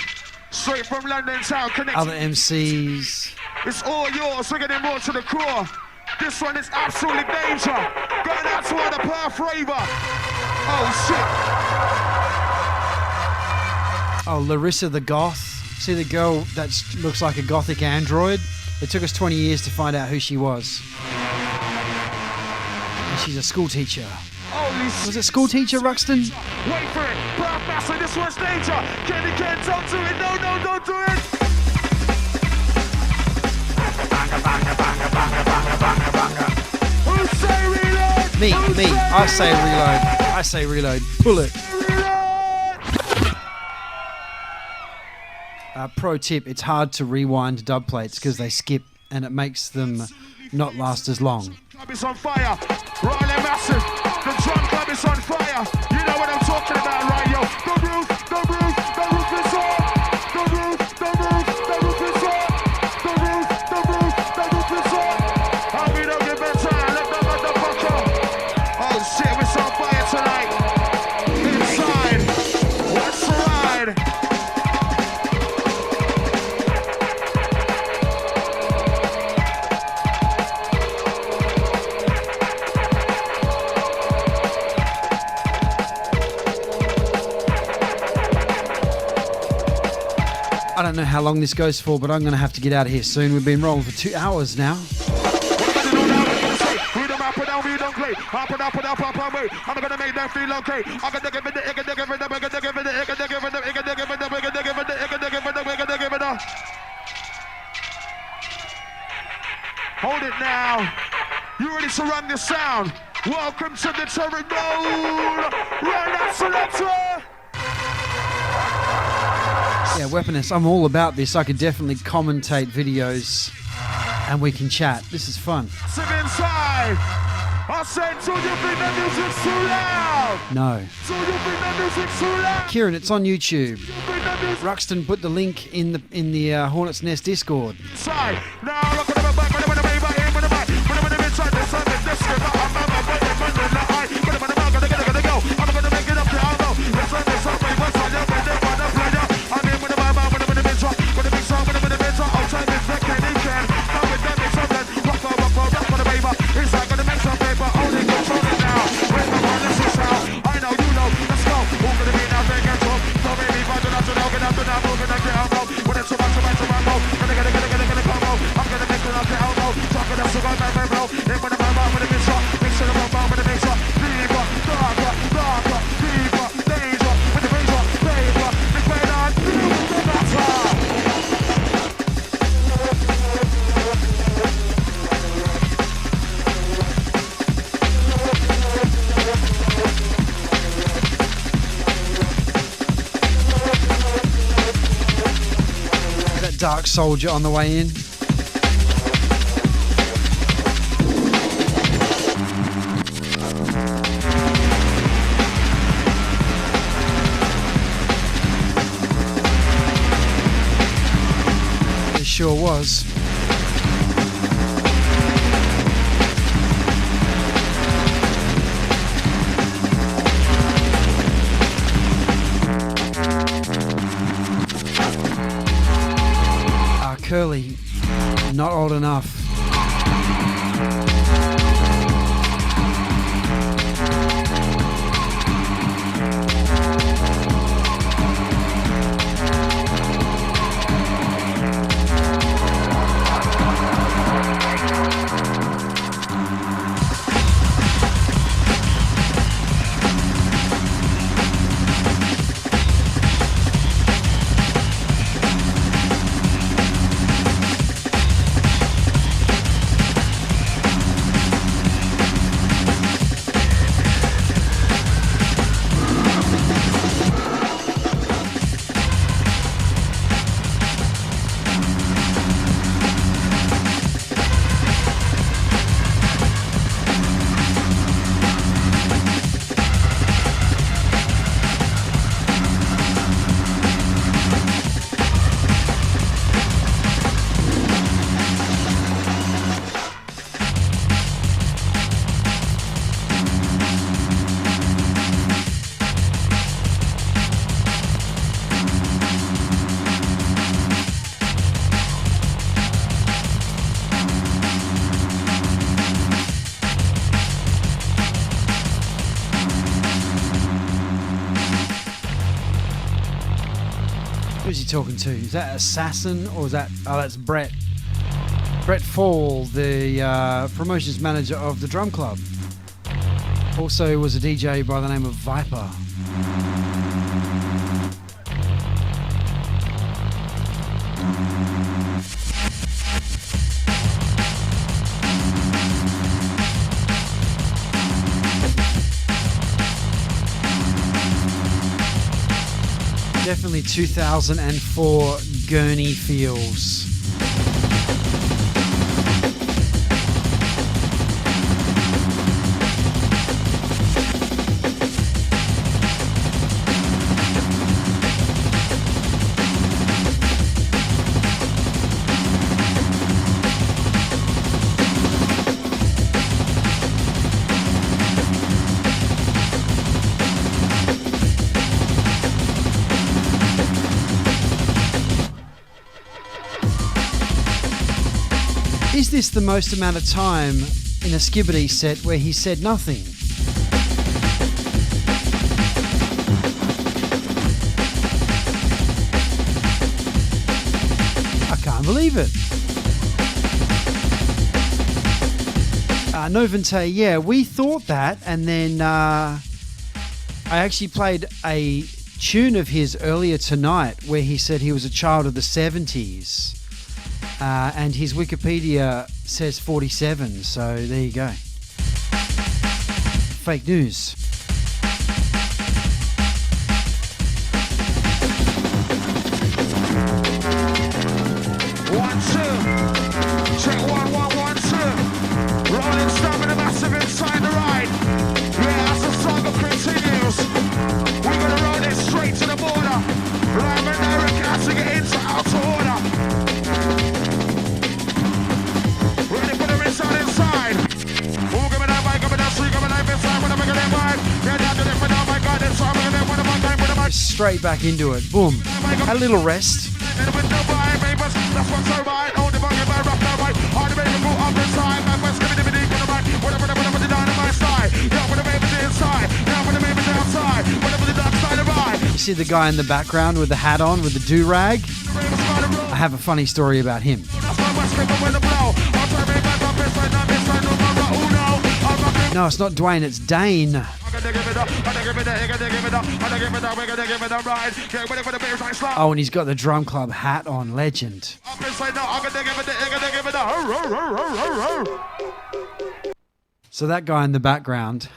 straight from London town, connected.
other MCs.
It's all yours. We're getting more to the core. This one is absolutely danger. Going out to all the Perth raver. Oh shit.
Oh, Larissa the Goth. See the girl that looks like a gothic android? It took us 20 years to find out who she was. And she's a school teacher. Was it school teacher, Ruxton?
Wait for it. Perth Master, this one's danger. Kenny Ken, don't do it. No, don't do it. Who say reload?
Me. I say reload. I say reload. Pull it. Pro tip, it's hard to rewind dub plates because they skip and it makes them not last as long.
Club is on fire. Rolling massive. The drum club is on fire. You know what I'm talking about, right, yo? The roof is on. The roof is on. The roof is on. The roof is on. And we don't give it time. Let the motherfucker. Oh shit, we're on fire tonight. Inside. Let's ride.
I don't know how long this goes for, but I'm going to have to get out of here soon. We've been rolling for 2 hours now.
I'm gonna make them feel okay. I'm gonna give it the Hold it now. You ready to run this sound? Welcome to the Terror Mode. Run that selector.
Yeah, Weaponess, I'm all about this. I could definitely commentate videos and we can chat. This is fun.
Inside. I said, do you think the music's too loud?
No.
Do you think the music's too loud?
Kieran, it's on YouTube. Ruxton put the link in the Hornets Nest Discord.
Inside. Now look at the back, when the back, when the back, when the inside, the sun, the skip, I'm gonna go. I'm gonna make it up to Aldo. Let's run this up, what's on your bed, what the pleasure. I'm in with the vibe, with the big song, with the big song, with the big song. Outside this neck, can he can. Now with them, it's something. Rock for the baby. It's like gonna make some paper. Only control it now. When the one is sound. I know you know. Let's go. Who gonna be now? They can talk. So baby, but you're not to know. Get up to now. Moving like the elbow. When it's so much, so much, so much more. Gonna combo. I'm gonna make it up the elbow. Talking up, so go back, back, blow. In with the vibe, with the big song. Make sure the bomb, with the big song. Deeper, darker, darker, deeper, danger. With the razor, paper. Big way on. Deal with the matter.
That Dark Soldier on the way in. It sure was. Curly, not old enough. Who's he talking to? Is that Assassin or is that... Oh, that's Brett. Brett Fall, the promotions manager of the Drum Club. Also was a DJ by the name of Viper. Definitely 2004 Gurney feels. Is this the most amount of time in a Skibadee set where he said nothing? believe it. Novante, yeah, we thought that, and then I actually played a tune of his earlier tonight where he said he was a child of the 70s, and his Wikipedia says 47, so there you go. Fake news.
One, two. Check 1, 1, 1, 2. Rolling, stopping the massive inside the ride. Yeah, as the saga continues, we're gonna roll it straight to the border. Live and direct as we get into outer order. Ready for the inside inside. Who give me that mic, give me that sweet, give me that inside, when I'm making that vibe. Yeah, down to the for now, my God, it's all making that one of my time, one of my.
Straight back into it. Boom. A little rest.
That's what's alright. Hold the bucket by rock right. Hard to make me go up inside. My first give me the deep on the right. Whatever the dynamite side. Yeah, when the baby's inside. Yeah, when the baby's outside. Whatever the dark side of right.
You see the guy in the background with the hat on, with the do-rag? I have a funny story about him. No, it's not Dwayne, it's Dane. Oh, and he's got the drum club hat on. Legend. So that guy in the background.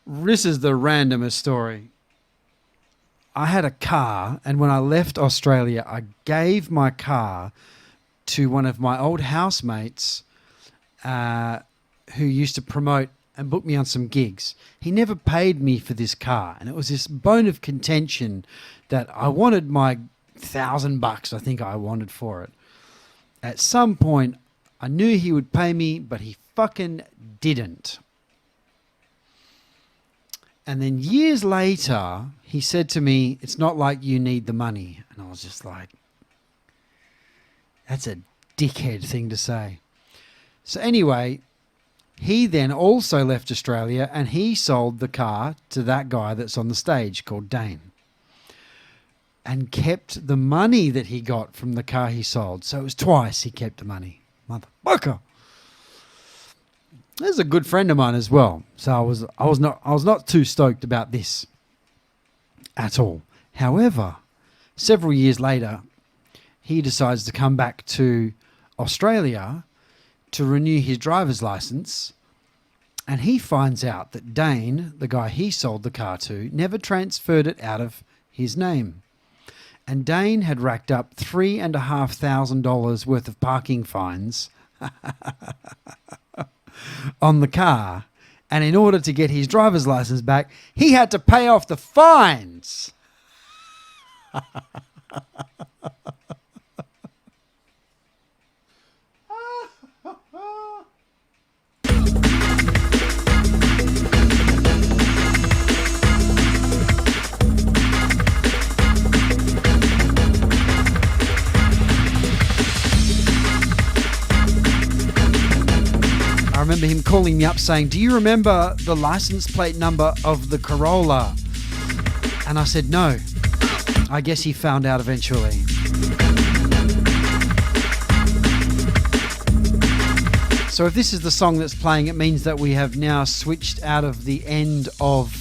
This is the randomest story. I had a car, and when I left Australia, I gave my car to one of my old housemates who used to promote and book me on some gigs. He never paid me for this car, and it was this bone of contention that I wanted my $1,000, I think I wanted for it. At some point, I knew he would pay me, but he fucking didn't. And then years later, he said to me, "It's not like you need the money." And I was just like, that's a dickhead thing to say. So anyway, he then also left Australia and he sold the car to that guy that's on the stage called Dane, and kept the money that he got from the car he sold. So it was twice he kept the money. Motherfucker. There's a good friend of mine as well. So I was not too stoked about this at all. However, several years later, he decides to come back to Australia to renew his driver's license, and he finds out that Dane, the guy he sold the car to, never transferred it out of his name. And Dane had racked up $3,500 worth of parking fines on the car, and in order to get his driver's license back, he had to pay off the fines. I remember him calling me up saying, "Do you remember the license plate number of the Corolla?" And I said, "No." I guess he found out eventually. So if this is the song that's playing, it means that we have now switched out of the end of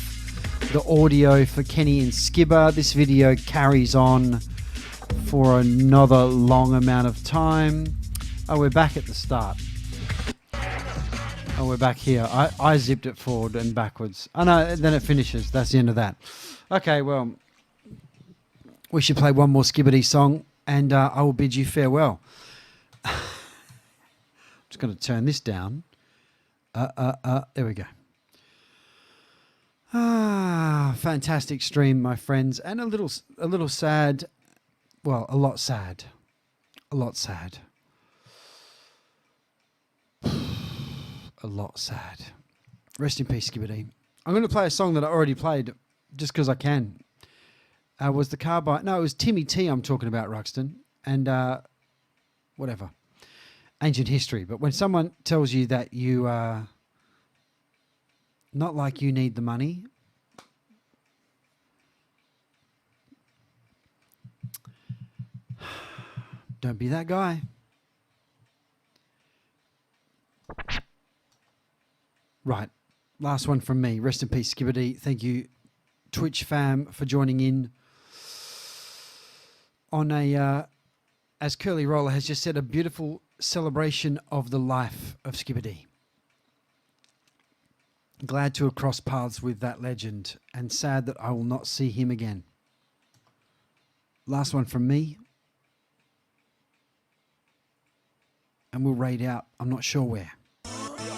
the audio for Kenny and Skibba. This video carries on for another long amount of time. Oh, we're back at the start. Oh, we're back here. I zipped it forward and backwards. Oh, no, then it finishes. That's the end of that. Okay, well, we should play one more Skibadee song, and I will bid you farewell. I'm just going to turn this down. There we go. Fantastic stream, my friends, and a little sad. Well, a lot sad. A lot sad. A lot sad. Rest in peace, Skibadee. I'm going to play a song that I already played just because I can. Was the car by... No, it was Timmy T I'm talking about, Ruxton. And whatever. Ancient history. But when someone tells you that you are not like you need the money... Don't be that guy. Right. Last one from me. Rest in peace, Skibadee. Thank you, Twitch fam, for joining in on a, as Curly Roller has just said, a beautiful celebration of the life of Skibadee. Glad to have crossed paths with that legend and sad that I will not see him again. Last one from me. And we'll raid out. I'm not sure where.
Twist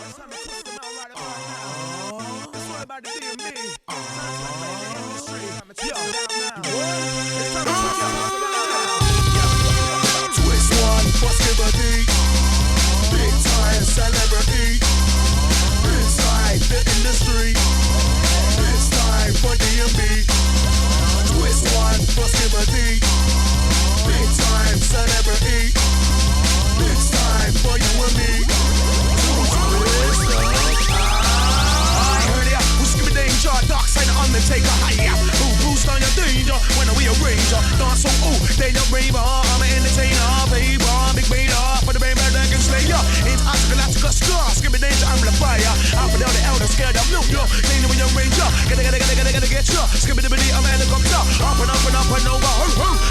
one for Skibadee, big time celebrity. Inside the industry, it's time for DMB. Twist one for Skibadee, big time celebrity. It's time for you and me. Twist up. I heard ya, who's Skibadee danger? Dark side of Undertaker, hiya. Who boost on your danger when we arrange ya? Dance so ooh, they don't braver. I'm an entertainer, baby. Big beta for the baby that can slay ya. It's Galactica star, Skibadee danger, I'm the fire. Out for the elder, scared of no, yo. They know when you range ya. Gotta get ya. Skibadee, I'm a helicopter. Up and over.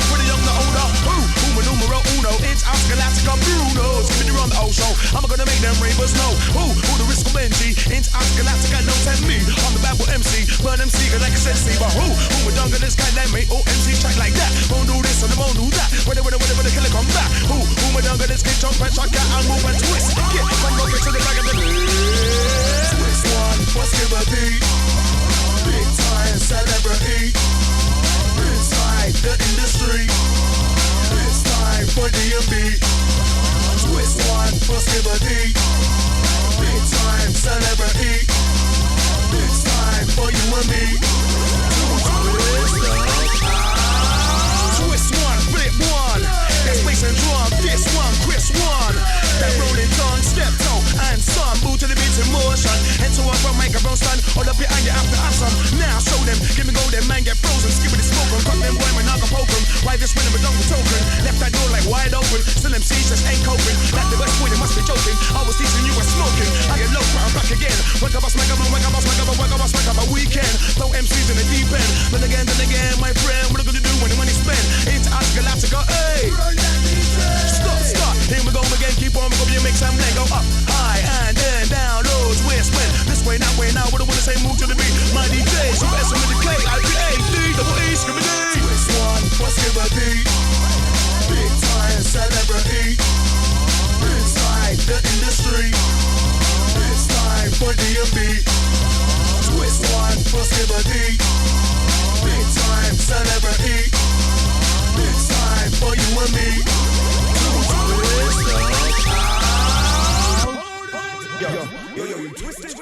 For the young, the older. Who numero uno? It's Galactica Bruno. Skibadee run the old show. I'm gonna make them ravers know. Who the risk of Benji? It's Galactica, don't tempt me. I'm the bad boy MC, but MC like I said, see, but who my dunga this guy like me? Oh, MC track like that. Won't do this and I won't do that. When the killer come back. Who my dunga this kid jump and shot, and move and twist. Get from rocket to the back of the twist one for Skibadee, big time celebrity. Inside the industry, it's time for DMB. Twist one for Skibadee, big time celebrity. It's time for you and me. Twist one, flip one. That's bass and drum. This one, Chris one. That rolling tongue, step toe, and some move to the beats in motion. And to one from microphone stand, all up behind you after awesome. Now show them, give me golden man, get frozen. Skibadee smoke them, cut them boy, when I can poke them. Why this winning with double token? Left that door like wide open. Still MCs just ain't coping. Like the best boy, they must be joking. I was teaching you was smoking. I get low, but I'm back again. Wake up, smack up, wake up, smack up, wake up, smack up a weekend. Throw MCs in the deep end. Then again, my friend, what are you gonna do when the money spent? It's Galactica, hey. Stop. Here we go again, keep on, go you make some leg go up, high, and then down, low, twist, spin. This way, now, what I wanna say, move to the beat. My DJ, super S with the K, I-P-A-D, double E, Skibadee. Twist one for Skibadee, big time celebrity. Inside the industry, it's time for DMB. Twist one for Skibadee, big time celebrity. It's time for you and me. Twist up. Yo, you twist it.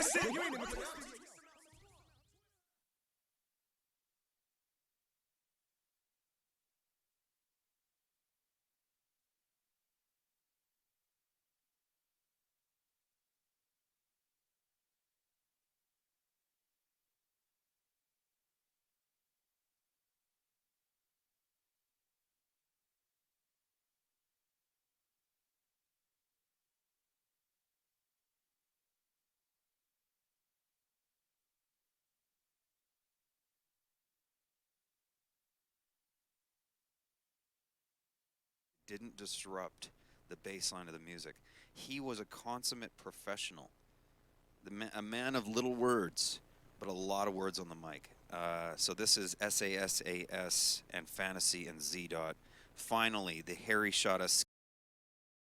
Didn't disrupt the bass line of the music. He was a consummate professional. A man of little words, but a lot of words on the mic. So this is SAS and Fantasy and Z Dot. Finally, the Harry shot us